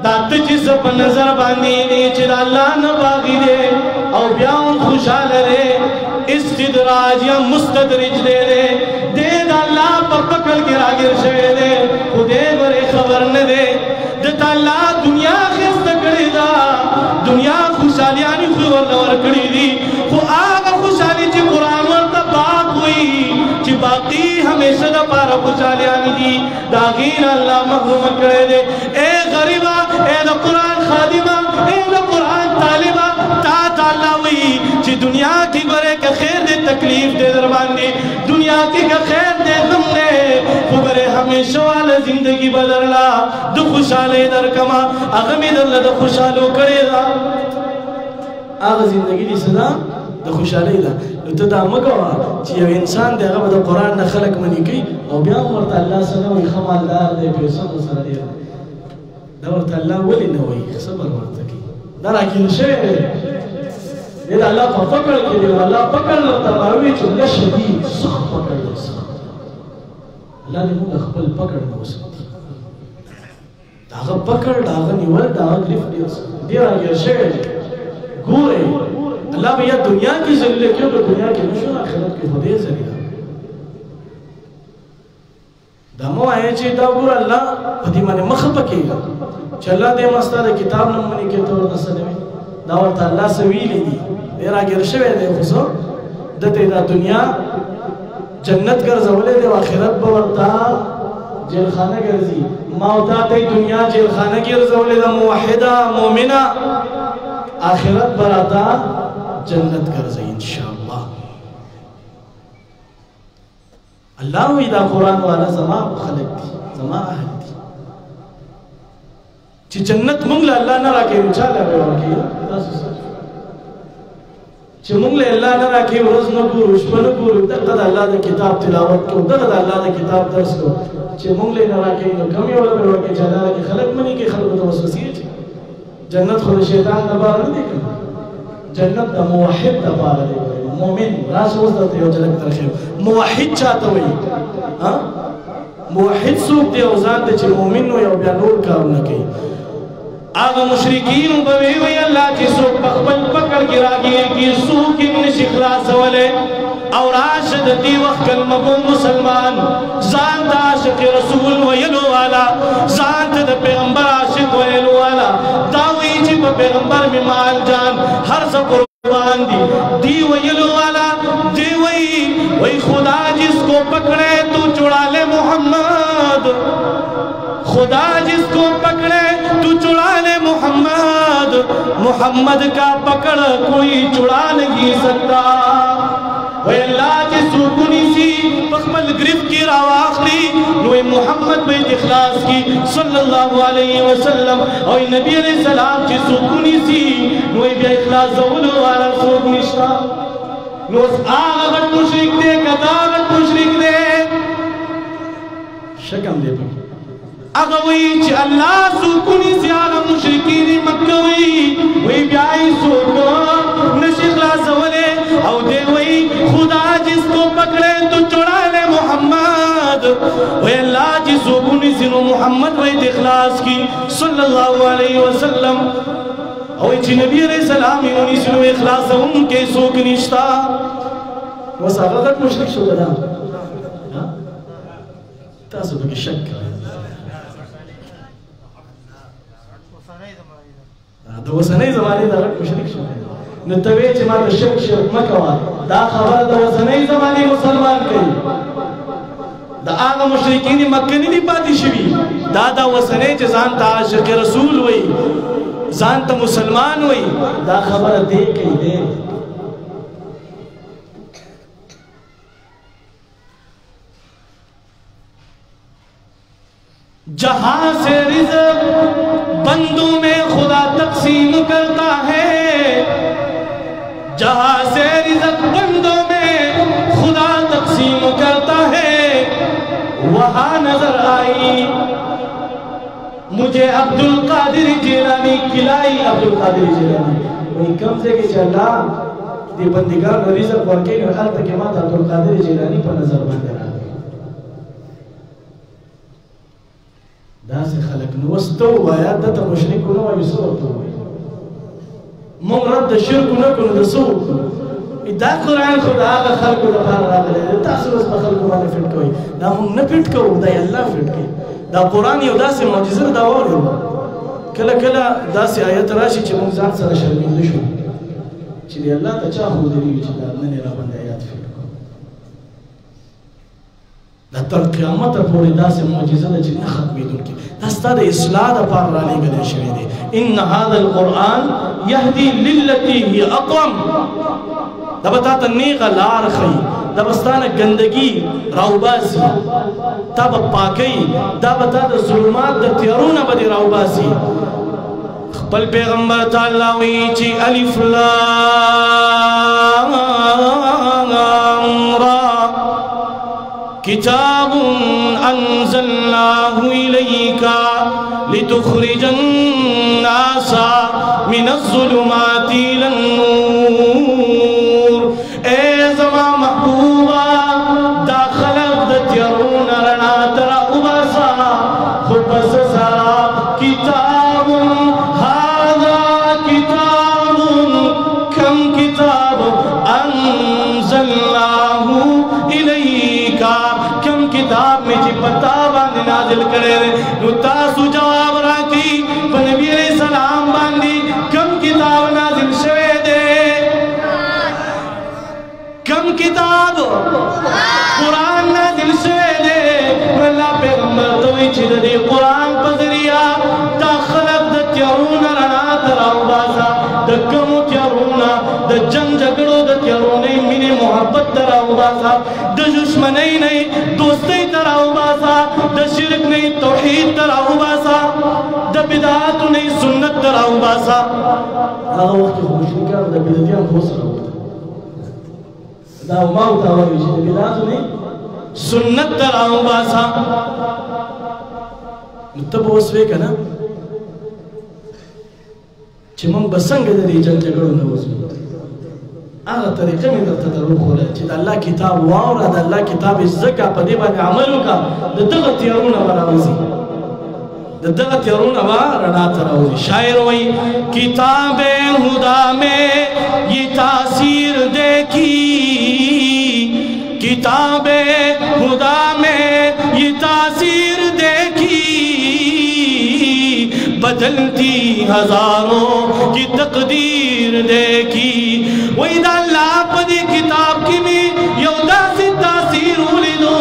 دات چیز پا نظر باندی دی چی دا اللہ نباغی دے او بیاؤں خوشحال دے استدراج یا مستدرج دے دے دے دا اللہ پر پکڑ گرا گر شوے دے خودے برے خبر نہ دے دتا اللہ دنیا خست کری دا دنیا خوشحالیانی خوی ورنور کری دی خو آگا خوشحالی چی قرآن ورطا باق ہوئی چی باقی ہمیشہ دا پارا خوشحالیانی دی دا غیر اللہ محروم کرے دے اے غریبہ اے دا قرآن خادمہ اے دا قرآن طالبہ تا اللہ ہوئی چی دنیا کی گرے کا خیر دے تکلیف دے دربان دے دنیا کی کا خیر دے غم دے خبرے ہمیشہ والا زندگی بدرلا دو خوشحالے در کما اغمی در لدہ خوشحالو کرے دا آغا زندگی دی صدا دا خوشحالے دا تو دا مکوا چی یو انسان دے اغا دا قرآن نا خلق منی کی او بیان ورطا اللہ سنوی خمال دار دے پیسان و سر دیر دا ورطا اللہ ولی نوی صبر ورطا کی دا راکیل شیر دید اللہ پا پکڑ کے دیو اللہ پکڑ لتا ماروی چو لشدید سخت پکڑ لو سخت اللہ نے مونگا خپل پکڑ نو سکتی داغا پکڑ داغا نیول داغا گرفت دیو سکتی دیر آگیا شیر گورے اللہ بھئی دنیا کی ذریعہ کیوں کہ دنیا کی مشہور آخرت کی خودے ذریعہ دامو آئے چی دا گور اللہ پتی مانے مخپکی گا چا اللہ دے مستاد کتاب نمونی کے طور نسلوی داورتا اللہ سویلی دی دیرا گرشوے دے خسو دتے دا دنیا جنت گرزولے دے آخرت باورتا جیل خانہ گرزی موتا تے دنیا جیل خانہ گرزولے دا موحدہ مومنہ آخرت براتا جنت گرزی انشاءاللہ اللہ ہوئی دا قرآن والا زمان خلق دی زمان اہل دی چی جنت منگل اللہ نہ راکے اچھا لے رہے واقعی چې موږ له الله نه راکې ورځ نه ګورو شپه نه ګورو دغه د الله د کتاب تلاوت کوو دغه د الله د کتاب درس کوو چې موږ له نه راکې نو کم یو له ورکې چې الله راکې خلک مني کې خلکو ته وسوسې چې جنت خو د شیطان نه بار نه دی جنت د موحد د بار دی مؤمن راشه اوس درته یو جلک درخیم موحد چاته وایي ها موحد څوک دی او ځان ته چې مؤمن وي او بیا نور کارونه کوي آغا مشرکین بوی وی اللہ چی سوک بخبل پکر کی راگیر کی سوک ابن شخلاص والے اور عاشد دی وقت کلمہ بو مسلمان زانت عاشق رسول ویلو والا زانت دا پیغمبر عاشق ویلو والا داوی چی با پیغمبر میں مال جان ہر سا قربان دی ویلو والا دی وی خدا جس کو پکڑے تو چڑا لے محمد خدا جس کو پکڑے تو چڑا لے محمد محمد کا پکڑ کوئی چڑا نہیں سکتا وے اللہ جس سکونی سی پخمل گرفت کی راواخلی نوے محمد بیت اخلاص کی صلی اللہ علیہ وسلم اور نبی علیہ السلام جس سکونی سی نوے بیا اخلاص زولو والا سوک نشتا نوز آغت مشرک دے کداغت مشرک دے شکم دے پر اگوی چی اللہ سوکنی زیادہ مشرکین مکہ وی بیائی سوکو نشی خلاص ولے او دے وی خدا جس کو پکڑے تو چڑا لے محمد وی اللہ جی سوکنی سنو محمد وی اخلاص کی صلی اللہ علیہ وسلم او چی نبی علیہ السلام انہی سنو اخلاص ان کے سوکنیشتا وصاغت مشرک شو دا تاسو بکی شک کریں د وسنۍ زمانه د غټ مشرک شو نو ته وې چې ما د شرک مکوا دا خبره د وسنۍ زمانه مسلمان کوي د هغه مشرکین مکه نه دی پاتې شوی دا د وسنۍ چې ځان ته عاشق رسول وای ځان ته مسلمان وای دا خبره دی کوي دی جہاں سے رزق بندوں میں خدا تقسیم کرتا ہے جہاں سے رزق بندوں میں خدا تقسیم کرتا ہے وہاں نظر آئی مجھے عبدالقادر جیلانی کلائی عبدالقادر جیلانی وہی کم سے کہ چلا دی بندگان رزق ورکے گا حال تک مات عبدالقادر جیلانی پر نظر بندر آئی دا سے خلق نوستو بایا دتا مشرکو نو آئی سورتو بایا مون رد شرکو نکو نو دسو دا قرآن خود آغا خلقو دا پار را بلے تاسو بس بخلقو بانا فٹ کوئی دا مون نپٹ کو دا اللہ فٹ کوئی دا قرآن یو دا سے معجزر دا واری کلا کلا دا سے آیت راشی چی مون زان سر شرمین دشو چی دی اللہ تا چاہو دلیوی چی دا ننی را بند آیات فٹ کو دا تر قیامت پوری دا سے معجزہ دا چی نخط بیدون کی دستا دا اصلاح دا پار را لے گلے شوی دے ان هذا القرآن یهدی للتی ہی اقوم دا بتا تا نیغا لار خی دا بستانا گندگی راوباسی تا با پاکی دا بتا دا ظلمات دا تیارون با دی راوباسی خپل پیغمبر تعالیوی چی الف لام را کتاب انزلناه الیک لتخرج الناس من الظلمات الى النور اے زمان محبوبا داخلت دتیرون رنا ترا اباسا خبس سرا کتاب هذا کتاب کم کتاب انزلناه الیک کم کتاب میں جی پتا باندھ نازل کرے نو تاسو جواب راکی پا نبی علیہ السلام باندھی کم کتاب نازل شوے دے کم کتاب قرآن نازل شوے دے اللہ پیغمبر توی چید دے قرآن پذریا دا خلق دا تیارون رنا تراؤ بازا دا کمو تیارون دا جنگ جگڑو دا تیارونی منی محبت تراؤ بازا دا دشمنی نہیں دوستی تراؤ بازا دا شرک نہیں توحید تراؤ بازا دا بدعات نہیں سنت تراؤ بازا آغا وقت مشرکان دا بدعتیان خوص رہو دا ما وتاوي چې بدعت نه سنت تراو باسا متب وسوي کنه چې مونږ بسنګ د دې جنګړو نه وځو هغه طریقه مې درته درو خوله چې د الله کتاب واوره د الله کتاب زکه په دې باندې عمل وکړه د دغه تیارونه راوځي د دغه تیارونه رڼا ته راوځي شاعر وایي کتاب خدا میں یہ تاثیر دیکھی کتاب خدا میں یہ تاثیر دیکھی بدلتی ہزاروں کی تقدیر دیکھی وَإِذَا اللہ پدی کتاب کی میں یودا سی تاثیر ولیدو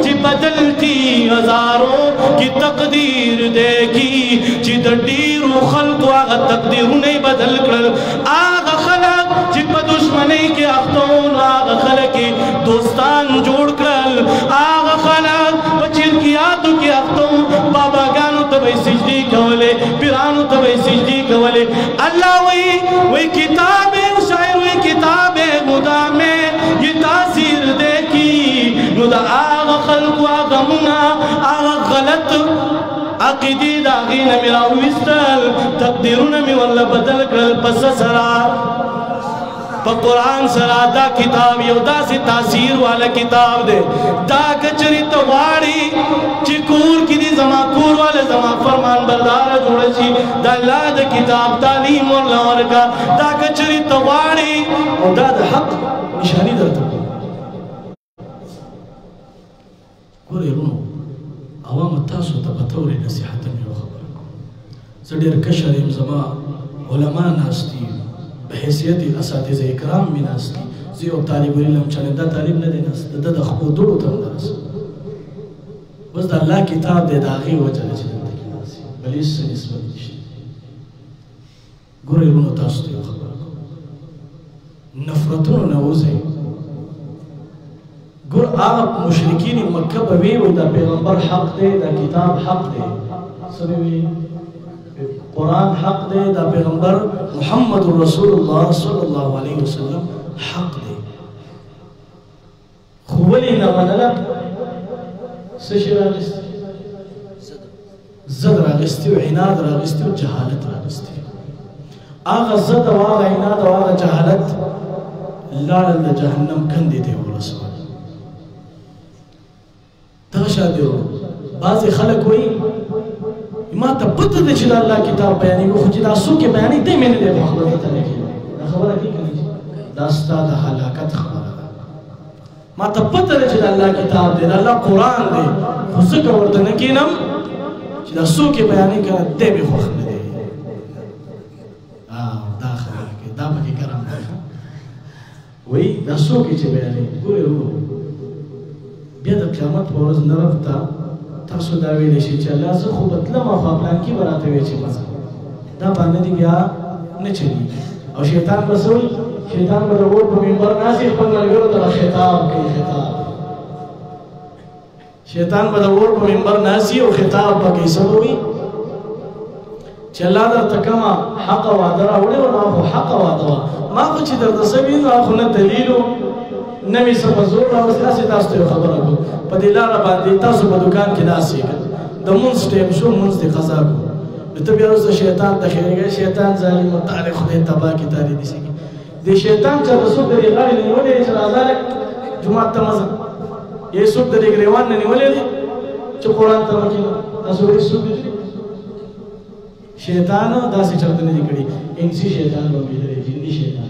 چی بدلتی ہزاروں کی تقدیر دیکھی چی دردیر و خلق و آغا تقدیر نہیں بدل کر آغا خلق چی پا دشمنی کے اختون آغا خلق کی دوستان جوڑ کر آغا خلق پا چرکیاتو کی اختون بابا گانو تبای سجدی کولے پیرانو تبای سجدی کولے اللہ وی کتاب شاعر وی کتاب خدا میں یہ تاثیر دیکھی نو دا آغا خلق و آغا منا آغا غلط عقیدی دا غین میرا وستل تقدیرون می واللہ بدل کرل پس سرا پا قرآن سرا دا کتاب یو دا سی تاثیر والا کتاب دے دا کچری تواری چی کور کی دی زمان کور والے زمان فرمان بردار جوڑے چی دا اللہ دا کتاب تعلیم اور لور کا دا کچری تواری اور دا دا حق نشانی در تک گوری رونو عوام التاسو تا بطوری نصیحتا میو خبر زدیر کشریم زمان علماء ناستی بحیثیت اساتذہ اکرام میں ناستی زیو طالب علم چانے دا طالب ندے ناستی دا دا خبو دولو تم درس بس دا اللہ کتاب دے داغی وجہ لچے دن تکی ناسی بلی اس سے نسبت نشتی گوری رونو تاسو دیو خبر کو نفرتون نوزے گر آپ مشرکین مکہ بویو دا پیغمبر حق دے دا کتاب حق دے سبیوی قرآن حق دے دا پیغمبر محمد رسول اللہ صلی اللہ علیہ وسلم حق دے خوبلی نمانلہ سشی راگستی زد راگستی و عناد راگستی و جہالت راگستی آغا زد و آغا عناد و آغا جہالت لال جہنم کندی دے و رسول تغشا دیو بعضی خلق ہوئی ما تا پتہ دے چلا اللہ کتاب بیانی کو خجی دا سو کے بیانی دے میں نے دے محبت تلکی دا خبر ہے کی کرنی داستا دا حلاکت خبر ہے ما تا پتہ دے چلا اللہ کتاب دے دا اللہ قرآن دے خسک وردنکینم چلا سو کے بیانی کرنا دے میں خوخ میں دے دا خبر ہے دا بکی کرم دے وہی دا سو کے چے بیانی گوری رو بیا دا قیامت پورز نرف تا تاسو دا ویلې شي چې الله زه خو بتلم او پلان کې براته وی چې مزه دا باندې دی بیا نه چلی او شیطان بسوي شیطان به ورو په منبر ناسي خپل ملګرو ته خطاب کوي خطاب شیطان به ورو په منبر ناسي او خطاب پکې سوي چې الله درته کما حق وعده راوړي او ما حق وعده ما خو چې درته سوي نو خو نه دلیل نمی سمزور او تاسو تاسو ته خبره کو په دې لار باندې تاسو په دکان کې ناسي د مونږ ټیم شو مونږ د قضا کو ته بیا اوس شیطان دخیلږي شیطان ظالم متعال خدای تبا کی تاری دي سي د شیطان چې رسول دی غاړي نیولې چې راځل جمعه ته مزه یې سود د ګریوان نه نیولې چې قران ته مکه تاسو یې سود دي شیطان داسې چرته نه کړی انسی شیطان به ویلې جنی شیطان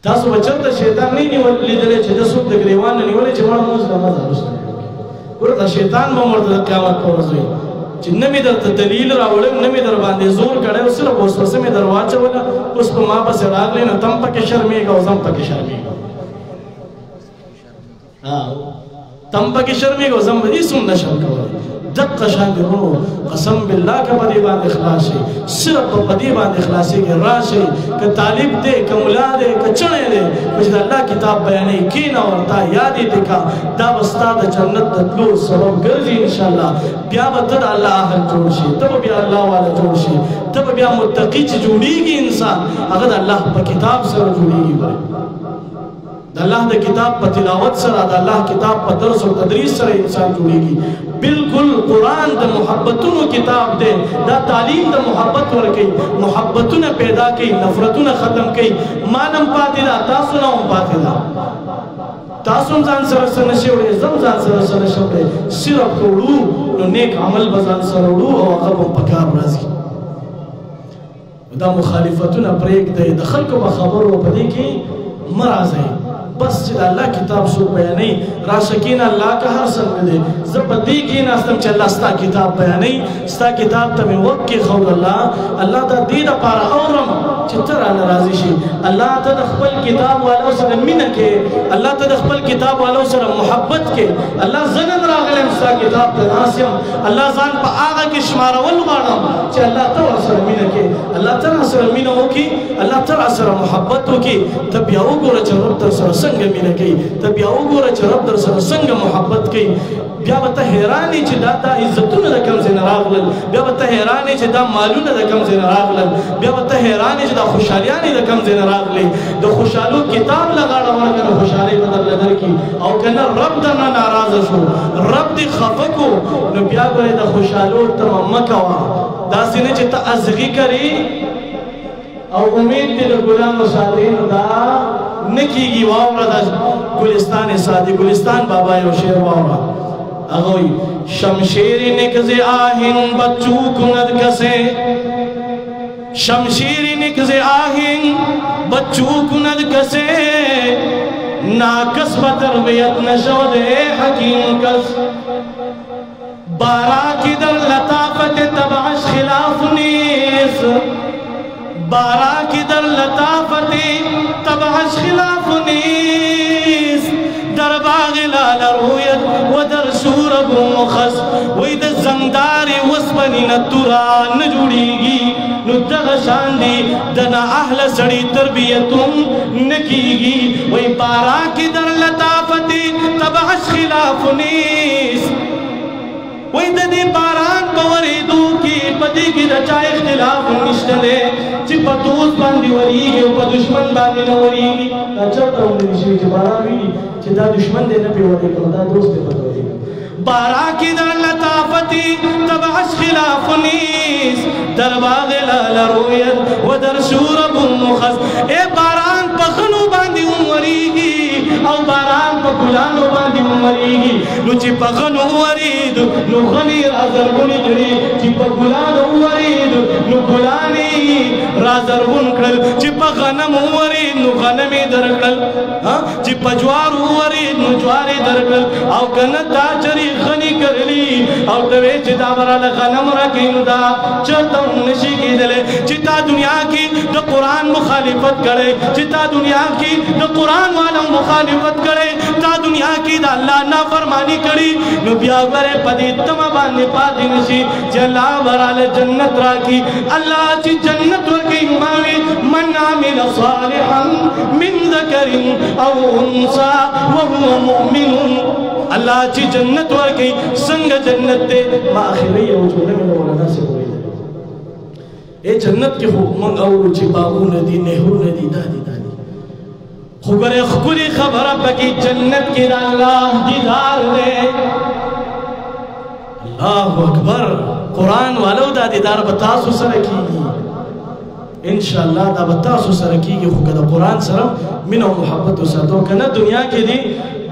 تاسو بچنده شیطان نه لیدل چې د سود د ګریوان نه نیولې چې مړ موږ د مزه رسول ورته شیطان به مرته قیامت پر ورځ چې نمی درته دلیل راوړم نمی در باندې زور کړو صرف وسوسه می درواچوله اوس په ما پسې راغلی نو تم پکې شرمېږه او زم پکې شرمېږه تم پکې شرمېږه او زم به هېڅ هم نه شم کولی دقه شان دي ورونو قسم بالله که په دې باندې اخلاص شي صرف په دې باندې اخلاصېږي راشئ که طالب دی که ملا دی که چڼی دی چې چې د الله کتاب بیانې کینا ورته یادې دې دا وستا د جنت د تلو سبب ګرځي ان شاء الله. بیا به ته د الله اهل جوړ شي، ته به بیا الله والا جوړ شي، ته به بیا متقي چې جوړیږي انسان هغه د الله په کتاب سره جوړیږي. د الله د کتاب په تلاوت سره، د الله کتاب په درس او تدریس سره انسان جوړیږي. بالکل قرآن د محبتونو کتاب دی. دا تعلیم د محبت ورکوي، محبتونه پیدا کوي، نفرتونه ختم کوي. مانم پاتې ده، تاسو نه هم پاتې ده. تاسو هم ځان سره څه نشئ وړی، زه هم ځان سره څه نشم وړی. صرف که وړو نو نیک عمل به ځان سره وړو او هغه به په کار راځي. دا مخالفتونه پرېږدئ، د خلکو په خبرو په دې کې مه راځئ. بس چې د الله کتاب څوک بیانوي راشه کېنه، الله که هر څنګه دی. زه په دې کېناستم چې الله ستا کتاب بیانوي، ستا کتاب ته مې وخت کېښود. الله دا دې دپاره اورم چې ته رانه راضي شي. الله ته د خپل کتاب والو سره مینه کې، الله ته د خپل کتاب والو سره محبت کې. الله زه نن راغلی یم ستا کتاب ته ناست یم، الله ځان په هغه کې شمارول غواړم چې الله ته ورسره مینه کې، الله ته راسره مینه وکړي، الله ته راسره محبت وکړي. ته بیا وګوره چې رب درسره څنګه مینه کوي، ته بیا وګوره چې رب درسره څنګه محبت کوي. بیا به ته حیران یې چې دا عزتونه د کوم ځای نه راغلل، بیا به ته حیران یې چې دا مالونه د کوم ځای نه راغلل، بیا به ته حیران یې چې دا خوشحالیانې د کوم ځای نه راغلې. د خوشحالو کتاب له غاړه ورکړه، خوشحالۍ به درله درکړي. او که نه رب درنه ناراضه شو، رب دې خفه کو، نو بیا به یې د خوشحالو تمه مه کوه. داسې نه چې ته ازغي کرې او امید دې د ګلانو ساتینو دا نه کېږي. واوره د ګلستان سادی ګلستان بابا یو شعر واوره، هغه وایي شمشیر نکز آهن بچو کند کسے، شمشیر نکز آهن بچو کند کسے، ناکس بتربیت نشود حکیم کس، بارا کی در لطافت تبعش خلاف نیس، بارا کی در لطافت تبعش خلاف نیس، در باغ لال رویت و در شورب مخص. وی د زنگداری وسپنی نتورا نجوڑیگی، نو دغشان دی دنا اہل سڑی تربیتم نکیگی. وی بارا کی در لطافتی تبعش خلاف نیس، وی دی باران پوریدو کی پتی کی رچا اختلاف نشتنے، چی پا دوست باندی وریگی و پا دشمن باندی نوریگی. دا چرتا ہوندی نشوی چی باران ویلی چی دا دشمن دے نپی وریگی دا دوست دے پتا وریگی. بارا کی در لطافتی تبعش خلاف نیس، در باغ لال رویت و در شورب مخص. اے باران پا خنو باندی وریگی او باران پا گلانو باندی وریگی. نو چی پا غنو ورید نو غنی رازرگونی جڑی، چی پا گلانو ورید نو گلانی رازرگون کرل، چی پا غنم ورید نو غنمی درکل، چی پا جوار ورید نو جواری درکل. او کنت دا چری غنی کرلی او دوے چی دا برال غنم رکین دا چرتا نشی کی دلے. چی تا دنیا کی دا قرآن مخالفت کرے، چی تا دنیا کی دا قرآن والا مخالفت کرے، تا دنیا کی دا اللہ نافرمانی کری، نو بیا برے پدی تم باندې پاتې نشي چې الله برال جنت راکي. الله چې جنت ورکي ماوي من عمل صالحا من ذكر او انثى وهو مؤمن. الله چې جنت ورکي څنګه جنت ته ما اخري او جوړه مې مولانا سے وایي اے جنت کې خو موږ اورو چې باغونه دي، نهرونه دي، دادي خو ګره خوري خبره پکې جنت کې د الله دیدار دی. اللہ اکبر. قرآن والو دا دیدار بتاسو سره کیږي انشاءاللہ، دا بتاسو سره کیږي. خو که د قرآن سره مینه او محبت وساتو، کنه دنیا کې دی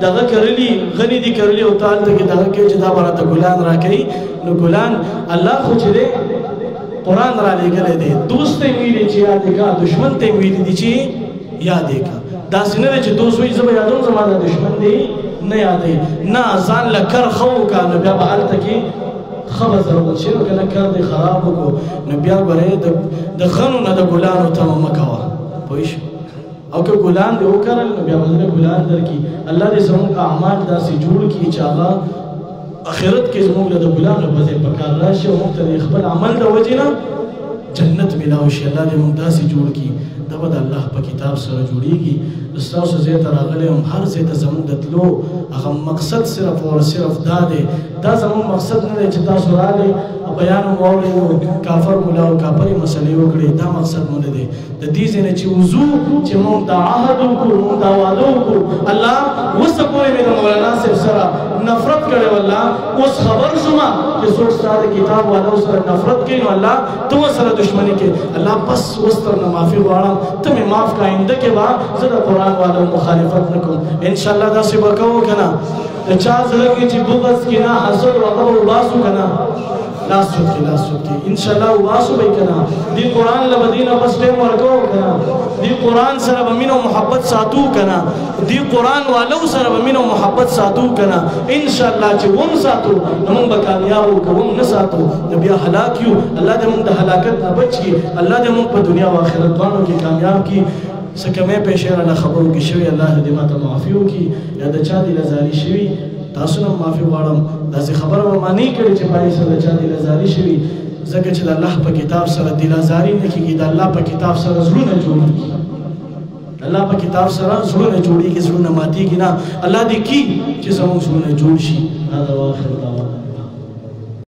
دغه کرلی غنی دی کرلی او تعال ته کې دغه کې چې دا براته ګلان راکړي، نو ګلان الله خو چې دی قرآن را لېږلی دی. دوست ته ویلي چې یادې کا، دشمن ته ویلي دي چې یادې کا. داسې نه دی چې دوست وایي زه به یادوم زما دا دشمن دی نه یادې، نه ځان له کر ښه وکړه، نو بیا به هلته کې ښه به ضرورت شي. نو که نه کر دې خراب وکړو نو بیا ګورې د ښنو نه د ګلانو تمه مه کوه، پوه شو. او که ګلان دې وکرل نو بیا به زړه ګلان درکړي. الله دې زموږ اعمال داسې جوړ کړي چې هغه آخرت کې زموږ له د ګلانو په ځای په کار راشي او موږ ته د خپل عمل د وجې نه جنت میلاو شي. الله دې موږ داسې جوړ کړي. دا به د الله په کتاب سره جوړیږي. ستاسو ځای ته راغلی یم، هر ځای ته زموږ د تلو هغه مقصد صرف او صرف دا دی. دا زموږ مقصد نه دی چې تاسو راغئ او بیان مو واورئ او کافر مولا او کافرې مسلې وکړئ. دا مقصد مو نه دی. د دې ځای نه چې وضو چې موږ دا عهد وکړو، موږ دا واده وکړو، الله اوسه پورې مې د مولانا صاحب سره نفرت کړی و. الله اوس خبر شوم چې څوک ستا د کتاب والو سره نفرت کوي، نو الله ته ورسره دښمني کوي. الله بس اوس درنه معافي غواړم، ته مې معاف کړه. آینده کې به زه د قرآن والو مخالفت نه کوم. انشاءالله داسې به کوو که نه؟ د چا زړه کې چې بغض کینه حسد هغه به وباسو که نه؟ لاس چوت کې لاس چوت کې انشاءالله وباسو به یې که نه؟ دې قرآن له به دې نه بس ټایم ورکوو که نه؟ دې قرآن سره به مینه او محبت ساتو که نه؟ دې قرآن والو سره به مینه او محبت ساتو که نه؟ انشاءالله چې وم ساتو نو موږ به کامیاب وو، که وم نه ساتو نو بیا هلاک یو. الله دې موږ د هلاکت نه بچ کړي، الله دې موږ په دنیا او آخرت دواړو کې کامیاب کړي. څه کمې پیښې رانه خبرو کې شوي، الله دې ماته معافي وکړي. یا د چا دې لزاري شوي تاسو نه معافي غواړم. داسې خبره به ما نه کړې چې پای سره د چا دې لزاري شوي، ځکه چې د الله په کتاب سره دلازاري نه کېږي. د الله په کتاب سره زړونه جوړېږي، د الله په کتاب سره زړونه جوړېږي، زړونه ماتېږي نه. الله دې کړي چې زموږ زړونه جوړ شي. هذا واخر دعوانا.